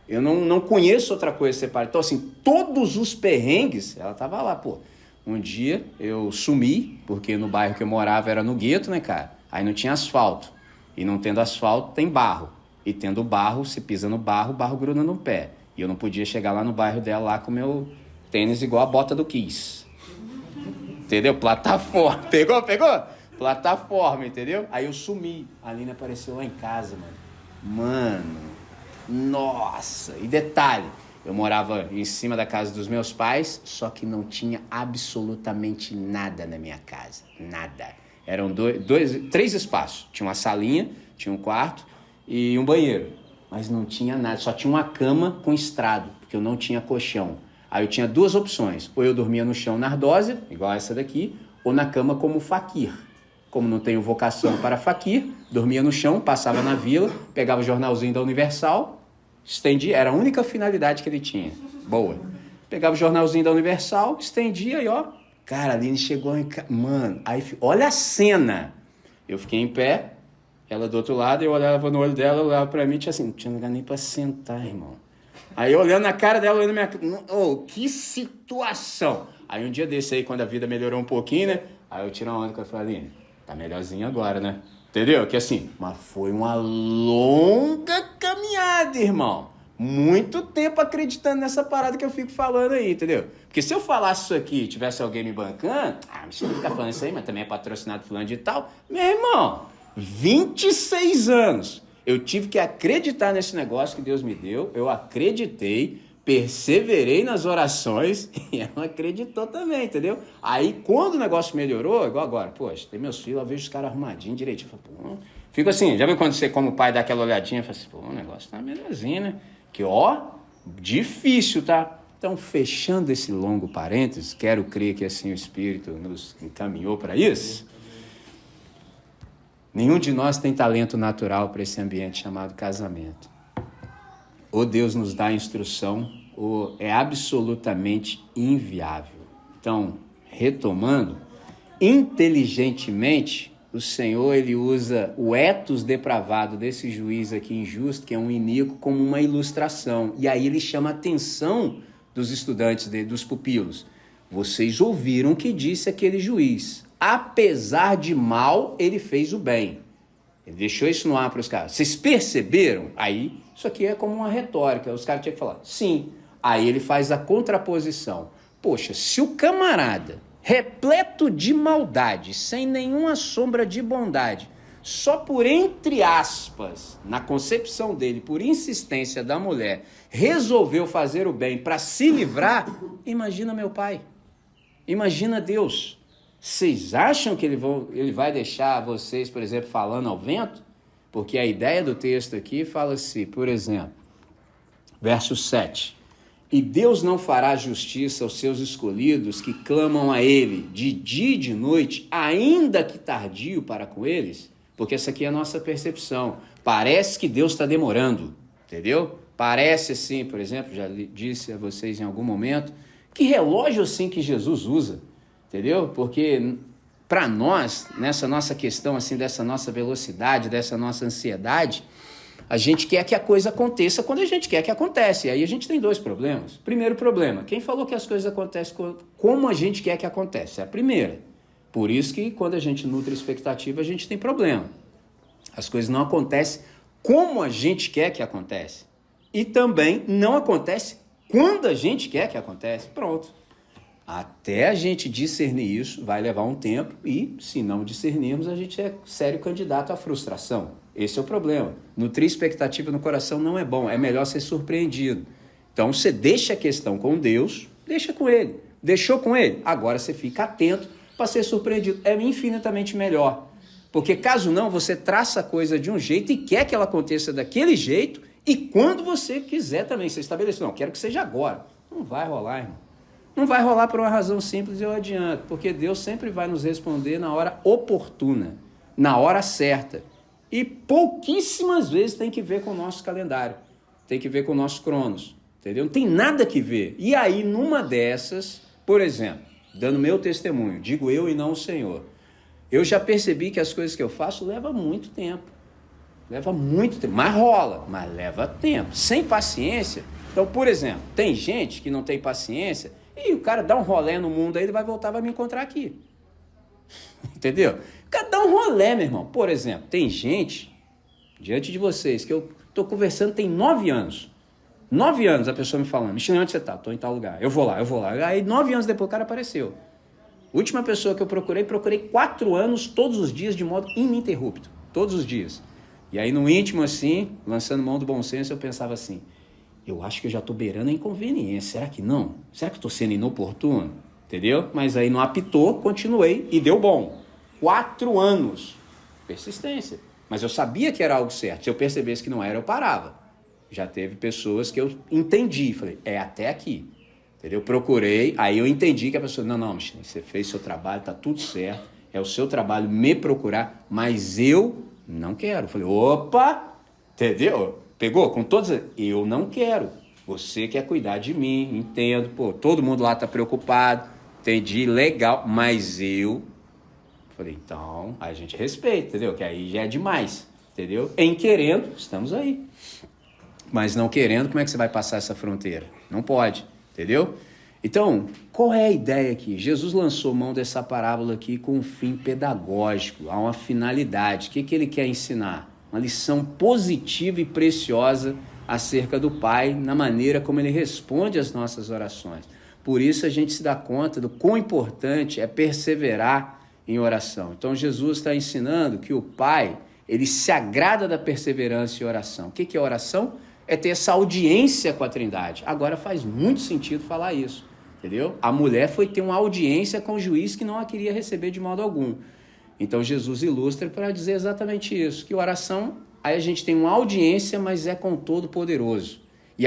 Eu não conheço outra coisa separada. Então assim, todos os perrengues, ela estava lá, pô. Um dia eu sumi, porque no bairro que eu morava era no gueto, né, cara? Aí não tinha asfalto. E não tendo asfalto, tem barro. E tendo barro, se pisa no barro, o barro gruda no pé. E eu não podia chegar lá no bairro dela lá com meu tênis igual a bota do Kiss. Entendeu? Plataforma. Pegou? Plataforma, entendeu? Aí eu sumi. A Aline apareceu lá em casa, mano. Nossa. E detalhe, eu morava em cima da casa dos meus pais, só que não tinha absolutamente nada na minha casa. Nada. Eram três espaços. Tinha uma salinha, tinha um quarto e um banheiro. Mas não tinha nada, só tinha uma cama com estrado, porque eu não tinha colchão. Aí eu tinha duas opções. Ou eu dormia no chão na ardósia, igual essa daqui, ou na cama como faquir. Como não tenho vocação para faquir, dormia no chão, passava na vila, pegava o jornalzinho da Universal, estendia, era a única finalidade que ele tinha. Boa. Pegava o jornalzinho da Universal, estendia e ó... Cara, a Aline chegou em casa. Mano, aí olha a cena. Eu fiquei em pé, ela do outro lado, eu olhava no olho dela, ela olhava pra mim, tinha assim, não tinha lugar nem pra sentar, irmão. Aí eu olhando na cara dela, olhando na minha cara. Oh, que situação. Aí um dia desse aí, quando a vida melhorou um pouquinho, né? Aí eu tiro uma onda com ela e falei, Aline, tá melhorzinho agora, né? Entendeu? Que assim, mas foi uma longa caminhada, irmão. Muito tempo acreditando nessa parada que eu fico falando aí, entendeu? Porque se eu falasse isso aqui e tivesse alguém me bancando, mas você não fica falando isso aí, mas também é patrocinado fulano de tal. Meu irmão, 26 anos. Eu tive que acreditar nesse negócio que Deus me deu. Eu acreditei, perseverei nas orações e ela acreditou também, entendeu? Aí quando o negócio melhorou, igual agora, poxa, tem meus filhos, eu vejo os caras arrumadinhos direitinho. Eu falo, pô, fico assim, já viu quando você como pai dá aquela olhadinha e fala assim, pô, o negócio tá melhorzinho, né? Que ó, difícil, tá? Então, fechando esse longo parênteses, quero crer que assim o Espírito nos encaminhou para isso. Nenhum de nós tem talento natural para esse ambiente chamado casamento. Ou Deus nos dá a instrução, ou é absolutamente inviável. Então, retomando, inteligentemente, o Senhor ele usa o ethos depravado desse juiz aqui injusto, que é um iníquo, como uma ilustração. E aí ele chama a atenção dos estudantes dele, dos pupilos. Vocês ouviram o que disse aquele juiz. Apesar de mal, ele fez o bem. Ele deixou isso no ar para os caras. Vocês perceberam? Aí, isso aqui é como uma retórica. Os caras tinham que falar, sim. Aí ele faz a contraposição. Poxa, se o camarada, repleto de maldade, sem nenhuma sombra de bondade, só por entre aspas, na concepção dele, por insistência da mulher, resolveu fazer o bem para se livrar, imagina meu pai. Imagina Deus. Vocês acham que ele vai deixar vocês, por exemplo, falando ao vento? Porque a ideia do texto aqui fala assim, por exemplo, verso 7. E Deus não fará justiça aos seus escolhidos que clamam a ele de dia e de noite, ainda que tardio para com eles? Porque essa aqui é a nossa percepção. Parece que Deus está demorando, entendeu? Parece assim, por exemplo, já disse a vocês em algum momento, que relógio assim que Jesus usa? Entendeu? Porque para nós, nessa nossa questão assim, dessa nossa velocidade, dessa nossa ansiedade, a gente quer que a coisa aconteça quando a gente quer que aconteça. E aí a gente tem dois problemas. Primeiro problema, quem falou que as coisas acontecem como a gente quer que aconteça? É a primeira. Por isso que quando a gente nutre expectativa, a gente tem problema. As coisas não acontecem como a gente quer que aconteça. E também não acontece quando a gente quer que aconteça. Pronto. Até a gente discernir isso, vai levar um tempo e, se não discernirmos, a gente é sério candidato à frustração. Esse é o problema. Nutrir expectativa no coração não é bom, é melhor ser surpreendido. Então você deixa a questão com Deus, deixa com Ele. Deixou com Ele? Agora você fica atento para ser surpreendido. É infinitamente melhor. Porque caso não, você traça a coisa de um jeito e quer que ela aconteça daquele jeito e quando você quiser também, você estabelece. Não, quero que seja agora. Não vai rolar, irmão. Não vai rolar por uma razão simples, eu adianto. Porque Deus sempre vai nos responder na hora oportuna, na hora certa. E pouquíssimas vezes tem que ver com o nosso calendário. Tem que ver com o nosso cronos. Entendeu? Não tem nada que ver. E aí, numa dessas, por exemplo, dando meu testemunho, digo eu e não o Senhor, eu já percebi que as coisas que eu faço levam muito tempo. Leva muito tempo. Mas rola, mas leva tempo. Sem paciência. Então, por exemplo, tem gente que não tem paciência e o cara dá um rolê no mundo aí, ele vai voltar, vai me encontrar aqui. Entendeu? O cara dá um rolê, meu irmão. Por exemplo, tem gente, diante de vocês, que eu tô conversando tem 9 anos. 9 anos a pessoa me falando, Michelin, onde você tá? Tô em tal lugar. Eu vou lá. Aí 9 anos depois o cara apareceu. Última pessoa que eu procurei 4 anos todos os dias de modo ininterrupto. Todos os dias. E aí no íntimo assim, lançando mão do bom senso, eu pensava assim, eu acho que eu já tô beirando a inconveniência. Será que não? Será que eu tô sendo inoportuno? Entendeu? Mas aí não apitou, continuei e deu bom. 4 anos. Persistência. Mas eu sabia que era algo certo. Se eu percebesse que não era, eu parava. Já teve pessoas que eu entendi, falei, é até aqui, entendeu? Procurei, aí eu entendi que a pessoa, não, Michelin, você fez seu trabalho, tá tudo certo, é o seu trabalho me procurar, mas eu não quero. Falei, opa, entendeu? Pegou com todos, eu não quero, você quer cuidar de mim, entendo, pô, todo mundo lá tá preocupado, entendi, legal, mas eu, falei, então, a gente respeita, entendeu? Que aí já é demais, entendeu? Em querendo, estamos aí. Mas não querendo, como é que você vai passar essa fronteira? Não pode, entendeu? Então, qual é a ideia aqui? Jesus lançou mão dessa parábola aqui com um fim pedagógico, há uma finalidade. O que ele quer ensinar? Uma lição positiva e preciosa acerca do Pai, na maneira como ele responde às nossas orações. Por isso a gente se dá conta do quão importante é perseverar em oração. Então Jesus está ensinando que o Pai, ele se agrada da perseverança em oração. O que é oração? É ter essa audiência com a Trindade. Agora faz muito sentido falar isso, entendeu? A mulher foi ter uma audiência com o juiz que não a queria receber de modo algum. Então Jesus ilustra para dizer exatamente isso, que oração, aí a gente tem uma audiência, mas é com o Todo-Poderoso. E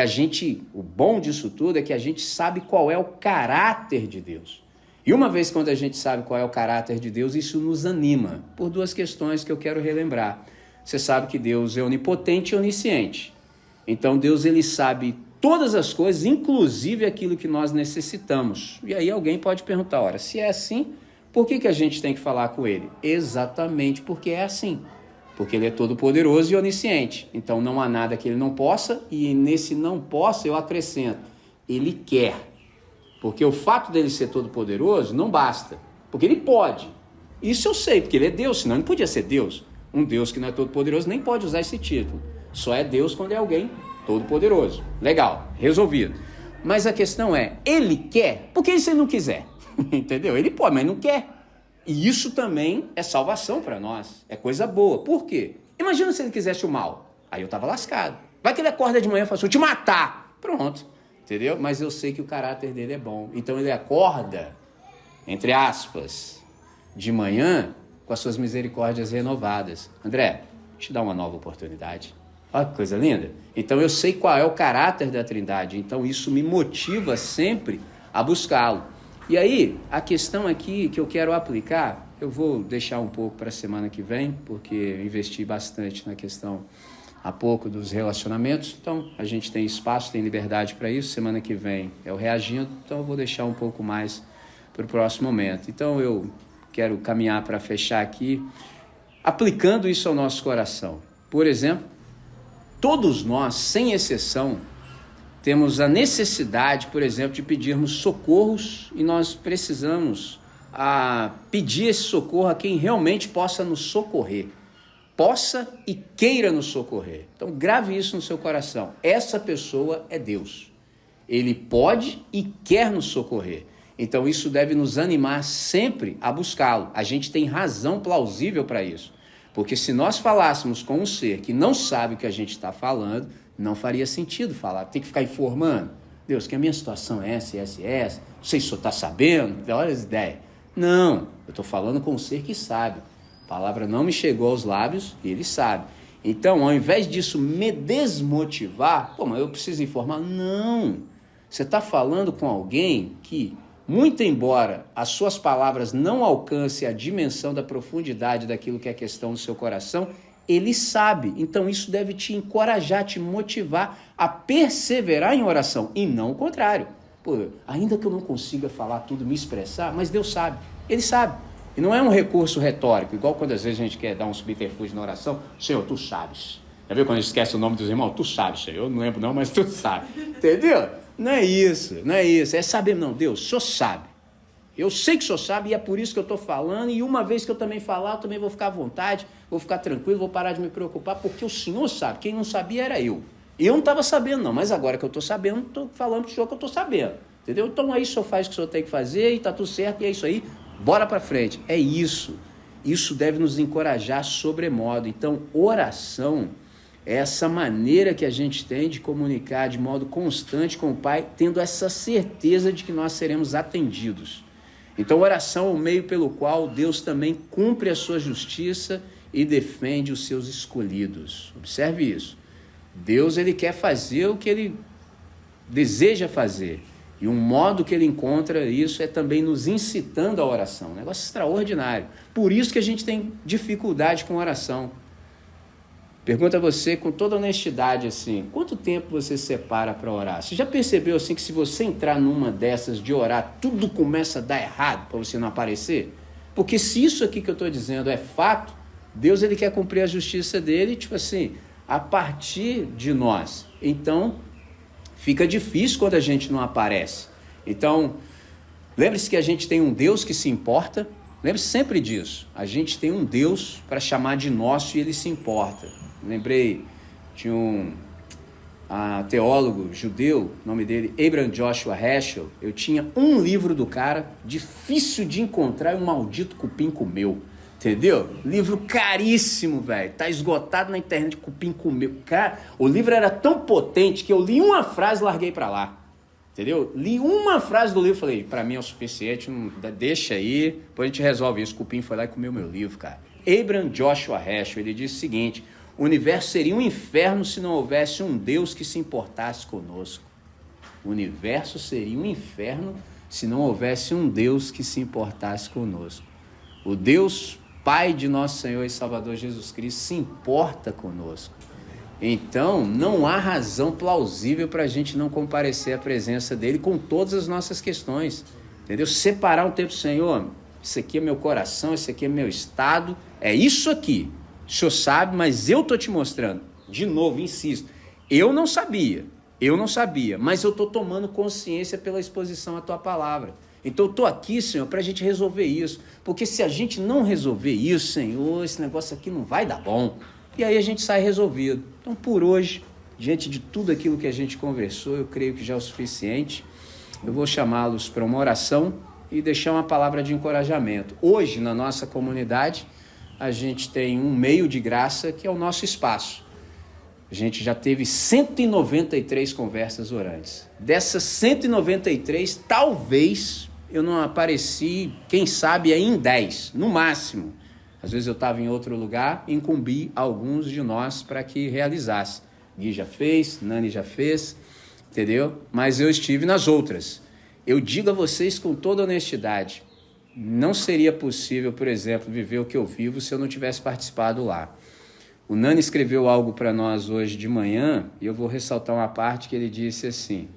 o bom disso tudo é que a gente sabe qual é o caráter de Deus. E uma vez quando a gente sabe qual é o caráter de Deus, isso nos anima, por 2 questões que eu quero relembrar. Você sabe que Deus é onipotente e onisciente. Então Deus, ele sabe todas as coisas, inclusive aquilo que nós necessitamos. E aí alguém pode perguntar, ora, se é assim, por que a gente tem que falar com ele? Exatamente porque é assim. Porque ele é todo poderoso e onisciente. Então não há nada que ele não possa, e nesse não possa eu acrescento, ele quer. Porque o fato dele ser todo poderoso não basta, porque ele pode. Isso eu sei, porque ele é Deus, senão ele não podia ser Deus. Um Deus que não é todo poderoso nem pode usar esse título. Só é Deus quando é alguém todo poderoso. Legal, resolvido. Mas a questão é, ele quer? Por que se ele não quiser? Entendeu? Ele pode, mas não quer. E isso também é salvação para nós. É coisa boa. Por quê? Imagina se ele quisesse o mal. Aí eu estava lascado. Vai que ele acorda de manhã e fala assim, eu te matar. Pronto. Entendeu? Mas eu sei que o caráter dele é bom. Então ele acorda, entre aspas, de manhã com as suas misericórdias renovadas. André, deixa eu dar uma nova oportunidade. Olha que coisa linda. Então eu sei qual é o caráter da Trindade. Então isso me motiva sempre a buscá-lo. E aí, a questão aqui que eu quero aplicar, eu vou deixar um pouco para a semana que vem, porque eu investi bastante na questão há pouco dos relacionamentos. Então a gente tem espaço, tem liberdade para isso. Semana que vem é o reagindo, então eu vou deixar um pouco mais para o próximo momento. Então eu quero caminhar para fechar aqui, aplicando isso ao nosso coração. Por exemplo, todos nós, sem exceção, temos a necessidade, por exemplo, de pedirmos socorros e nós precisamos pedir esse socorro a quem realmente possa nos socorrer. Possa e queira nos socorrer. Então grave isso no seu coração. Essa pessoa é Deus. Ele pode e quer nos socorrer. Então isso deve nos animar sempre a buscá-lo. A gente tem razão plausível para isso. Porque se nós falássemos com um ser que não sabe o que a gente está falando, não faria sentido falar. Tem que ficar informando. Deus, que a minha situação é essa, essa. Não sei se o senhor está sabendo. Olha as ideias. Não, eu estou falando com um ser que sabe. A palavra não me chegou aos lábios e ele sabe. Então, ao invés disso me desmotivar, mas eu preciso informar. Não, você está falando com alguém que, muito embora as suas palavras não alcancem a dimensão da profundidade daquilo que é questão do seu coração, ele sabe. Então, isso deve te encorajar, te motivar a perseverar em oração e não o contrário. Ainda que eu não consiga falar tudo, me expressar, mas Deus sabe, ele sabe. E não é um recurso retórico, igual quando às vezes a gente quer dar um subterfúgio na oração. Senhor, tu sabes. Já viu quando a gente esquece o nome dos irmãos? Tu sabes, Senhor. Eu não lembro não, mas tu sabe. Entendeu? Não é isso. É saber, não. Deus, o Senhor sabe. Eu sei que o Senhor sabe e é por isso que eu estou falando. E uma vez que eu também falar, eu também vou ficar à vontade, vou ficar tranquilo, vou parar de me preocupar, porque o Senhor sabe. Quem não sabia era eu. Eu não estava sabendo não, mas agora que eu estou sabendo, estou falando para o Senhor que eu estou sabendo. Entendeu? Então aí o Senhor faz o que o Senhor tem que fazer e está tudo certo e é isso aí. Bora para frente. É isso. Isso deve nos encorajar sobremodo. Então, oração é essa maneira que a gente tem de comunicar de modo constante com o Pai, tendo essa certeza de que nós seremos atendidos. Então, oração é o meio pelo qual Deus também cumpre a sua justiça e defende os seus escolhidos. Observe isso. Deus, ele quer fazer o que ele deseja fazer. E um modo que ele encontra isso é também nos incitando à oração. Um negócio extraordinário. Por isso que a gente tem dificuldade com oração. Pergunta a você com toda honestidade assim, quanto tempo você separa para orar? Você já percebeu assim que se você entrar numa dessas de orar, tudo começa a dar errado para você não aparecer? Porque se isso aqui que eu estou dizendo é fato, Deus ele quer cumprir a justiça dele, tipo assim, a partir de nós. Então, fica difícil quando a gente não aparece. Então, lembre-se que a gente tem um Deus que se importa. Lembre-se sempre disso. A gente tem um Deus para chamar de nosso e ele se importa. Lembrei de um teólogo judeu, o nome dele Abraham Joshua Heschel. Eu tinha um livro do cara, difícil de encontrar, e um maldito cupim comeu. Entendeu? Livro caríssimo, velho. Tá esgotado na internet, cupim comeu. Cara, o livro era tão potente que eu li uma frase e larguei pra lá. Entendeu? Li uma frase do livro e falei, pra mim é o suficiente, não, deixa aí, depois a gente resolve isso. O cupim foi lá e comeu meu livro, cara. Abraham Joshua Heschel, ele disse o seguinte, o universo seria um inferno se não houvesse um Deus que se importasse conosco. O universo seria um inferno se não houvesse um Deus que se importasse conosco. O Deus Pai de nosso Senhor e Salvador Jesus Cristo se importa conosco. Então, não há razão plausível para a gente não comparecer à presença dele com todas as nossas questões. Entendeu? Separar um tempo, Senhor, isso aqui é meu coração, isso aqui é meu estado, é isso aqui. O Senhor sabe, mas eu estou te mostrando. De novo, insisto, eu não sabia, mas eu estou tomando consciência pela exposição à tua palavra. Então eu estou aqui, Senhor, para a gente resolver isso. Porque se a gente não resolver isso, Senhor, esse negócio aqui não vai dar bom. E aí a gente sai resolvido. Então por hoje, diante de tudo aquilo que a gente conversou, eu creio que já é o suficiente. Eu vou chamá-los para uma oração e deixar uma palavra de encorajamento. Hoje, na nossa comunidade, a gente tem um meio de graça que é o nosso espaço. A gente já teve 193 conversas orantes. Dessas 193, talvez eu não apareci, quem sabe, aí em 10, no máximo. Às vezes eu estava em outro lugar, incumbi alguns de nós para que realizasse. Gui já fez, Nani já fez, entendeu? Mas eu estive nas outras. Eu digo a vocês com toda honestidade, não seria possível, por exemplo, viver o que eu vivo se eu não tivesse participado lá. O Nani escreveu algo para nós hoje de manhã, e eu vou ressaltar uma parte que ele disse assim,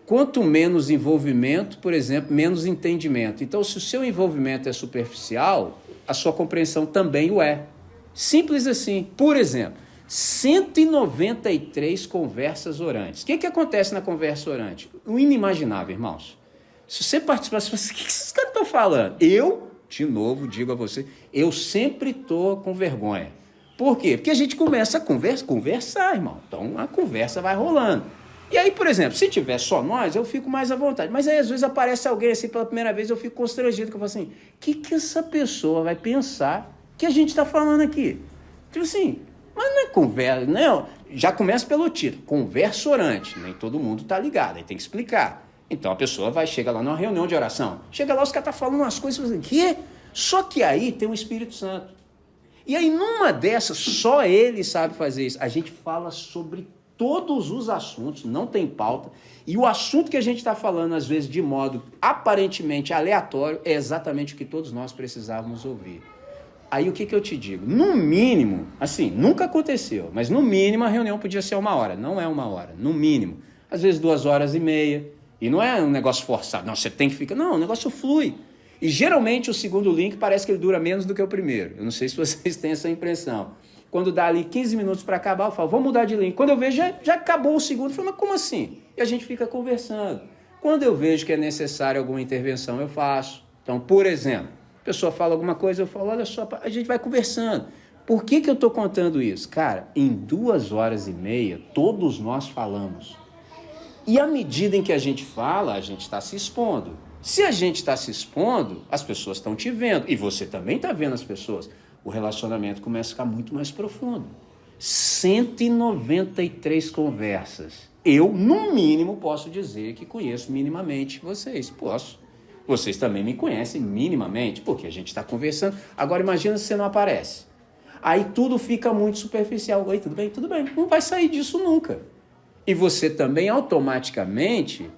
quanto menos envolvimento, por exemplo, menos entendimento. Então, se o seu envolvimento é superficial, a sua compreensão também o é. Simples assim. Por exemplo, 193 conversas orantes. O que acontece na conversa orante? O inimaginável, irmãos. Se você participar, você fala assim, o que esses caras estão falando? Eu, de novo, digo a você, eu sempre estou com vergonha. Por quê? Porque a gente começa a conversar, irmão. Então, a conversa vai rolando. E aí, por exemplo, se tiver só nós, eu fico mais à vontade. Mas aí, às vezes, aparece alguém assim pela primeira vez, eu fico constrangido, que eu falo assim, o que essa pessoa vai pensar que a gente está falando aqui? Tipo assim, mas não é conversa, não. Já começa pelo título, conversa orante. Nem todo mundo está ligado, aí tem que explicar. Então a pessoa chega lá numa reunião de oração, chega lá, os caras estão falando umas coisas, assim, quê? Só que aí tem o Espírito Santo. E aí, numa dessas, só ele sabe fazer isso. A gente fala sobre todos os assuntos, não tem pauta, e o assunto que a gente está falando, às vezes, de modo aparentemente aleatório, é exatamente o que todos nós precisávamos ouvir. Aí o que eu te digo? No mínimo, assim, nunca aconteceu, mas no mínimo a reunião podia ser 1 hora, não é 1 hora, no mínimo. Às vezes 2h30, e não é um negócio forçado, não, você tem que ficar, não, o negócio flui. E geralmente o segundo link parece que ele dura menos do que o primeiro, eu não sei se vocês têm essa impressão. Quando dá ali 15 minutos para acabar, eu falo, vamos mudar de link. Quando eu vejo, já acabou o segundo, eu falo, mas como assim? E a gente fica conversando. Quando eu vejo que é necessário alguma intervenção, eu faço. Então, por exemplo, a pessoa fala alguma coisa, eu falo, olha só, a gente vai conversando. Por que eu estou contando isso? Cara, em 2h30, todos nós falamos. E à medida em que a gente fala, a gente está se expondo. Se a gente está se expondo, as pessoas estão te vendo. E você também está vendo as pessoas. O relacionamento começa a ficar muito mais profundo. 193 conversas. Eu, no mínimo, posso dizer que conheço minimamente vocês. Posso. Vocês também me conhecem minimamente, porque a gente está conversando. Agora, imagina se você não aparece. Aí tudo fica muito superficial. Oi, tudo bem? Tudo bem. Não vai sair disso nunca. E você também, automaticamente,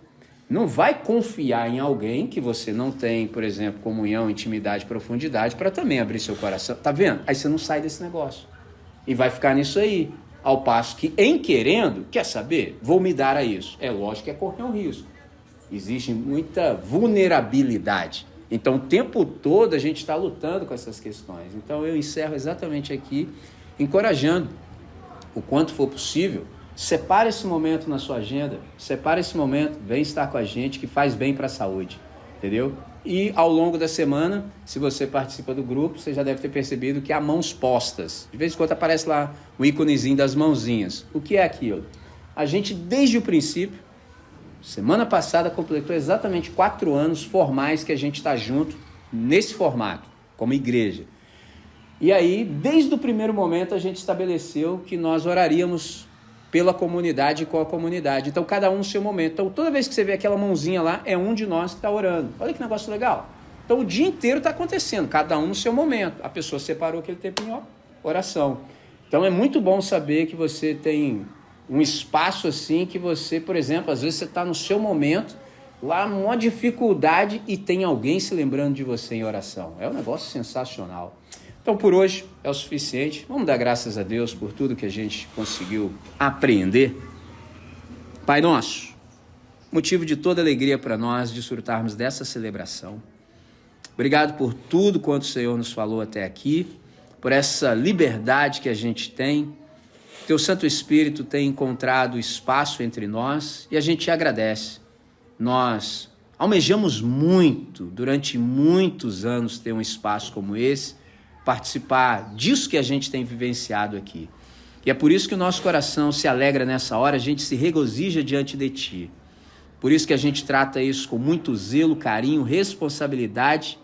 não vai confiar em alguém que você não tem, por exemplo, comunhão, intimidade, profundidade, para também abrir seu coração. Tá vendo? Aí você não sai desse negócio. E vai ficar nisso aí. Ao passo que, em querendo, quer saber? Vou me dar a isso. É lógico que é correr um risco. Existe muita vulnerabilidade. Então, o tempo todo a gente está lutando com essas questões. Então, eu encerro exatamente aqui, encorajando o quanto for possível. Separe esse momento na sua agenda, separe esse momento, vem estar com a gente, que faz bem para a saúde, entendeu? E ao longo da semana, se você participa do grupo, você já deve ter percebido que há mãos postas. De vez em quando aparece lá o íconezinho das mãozinhas. O que é aquilo? A gente, desde o princípio, semana passada, completou exatamente 4 anos formais que a gente está junto nesse formato, como igreja. E aí, desde o primeiro momento, a gente estabeleceu que nós oraríamos pela comunidade e com a comunidade. Então, cada um no seu momento. Então, toda vez que você vê aquela mãozinha lá, é um de nós que está orando. Olha que negócio legal. Então, o dia inteiro está acontecendo, cada um no seu momento. A pessoa separou aquele tempo em oração. Então, é muito bom saber que você tem um espaço assim, que você, por exemplo, às vezes você está no seu momento, lá, uma dificuldade, e tem alguém se lembrando de você em oração. É um negócio sensacional. Então, por hoje é o suficiente. Vamos dar graças a Deus por tudo que a gente conseguiu aprender. Pai nosso, motivo de toda alegria para nós desfrutarmos dessa celebração. Obrigado por tudo quanto o Senhor nos falou até aqui, por essa liberdade que a gente tem. Teu Santo Espírito tem encontrado espaço entre nós e a gente te agradece. Nós almejamos muito, durante muitos anos, ter um espaço como esse, participar disso que a gente tem vivenciado aqui. E é por isso que o nosso coração se alegra nessa hora, a gente se regozija diante de Ti. Por isso que a gente trata isso com muito zelo, carinho, responsabilidade,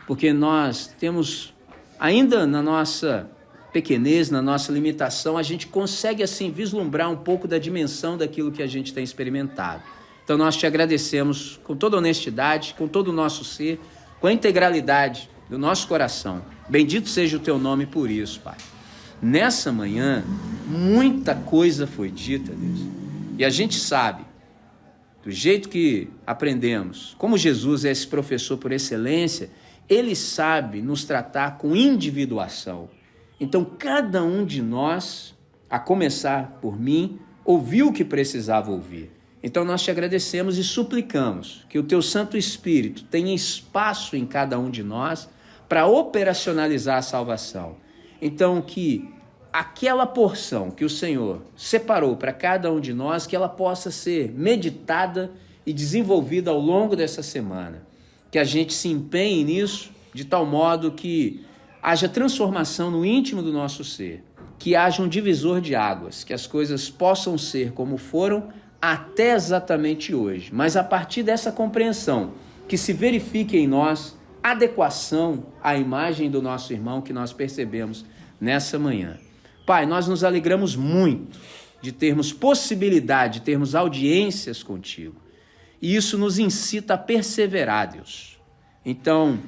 porque nós temos, ainda na nossa pequenez, na nossa limitação, a gente consegue assim vislumbrar um pouco da dimensão daquilo que a gente tem experimentado. Então nós te agradecemos com toda honestidade, com todo o nosso ser, com a integralidade do nosso coração. Bendito seja o teu nome por isso, Pai. Nessa manhã, muita coisa foi dita, Deus. E a gente sabe, do jeito que aprendemos, como Jesus é esse professor por excelência, ele sabe nos tratar com individuação. Então, cada um de nós, a começar por mim, ouviu o que precisava ouvir. Então, nós te agradecemos e suplicamos que o teu Santo Espírito tenha espaço em cada um de nós para operacionalizar a salvação. Então, que aquela porção que o Senhor separou para cada um de nós, que ela possa ser meditada e desenvolvida ao longo dessa semana. Que a gente se empenhe nisso de tal modo que haja transformação no íntimo do nosso ser, que haja um divisor de águas, que as coisas possam ser como foram até exatamente hoje, mas a partir dessa compreensão, que se verifique em nós adequação à imagem do nosso irmão que nós percebemos nessa manhã. Pai, nós nos alegramos muito de termos possibilidade, de termos audiências contigo. E isso nos incita a perseverar, Deus. Então,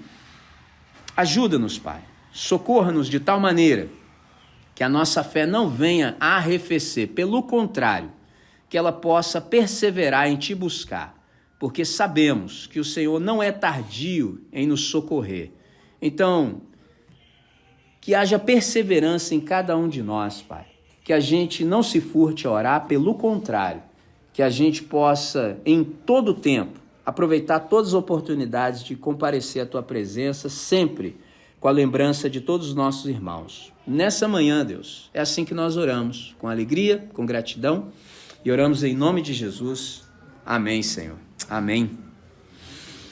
ajuda-nos, Pai. Socorra-nos de tal maneira que a nossa fé não venha a arrefecer. Pelo contrário, que ela possa perseverar em te buscar. Porque sabemos que o Senhor não é tardio em nos socorrer. Então, que haja perseverança em cada um de nós, Pai. Que a gente não se furte a orar, pelo contrário, que a gente possa, em todo tempo, aproveitar todas as oportunidades de comparecer à Tua presença, sempre com a lembrança de todos os nossos irmãos. Nessa manhã, Deus, é assim que nós oramos, com alegria, com gratidão, e oramos em nome de Jesus. Amém, Senhor. Amém.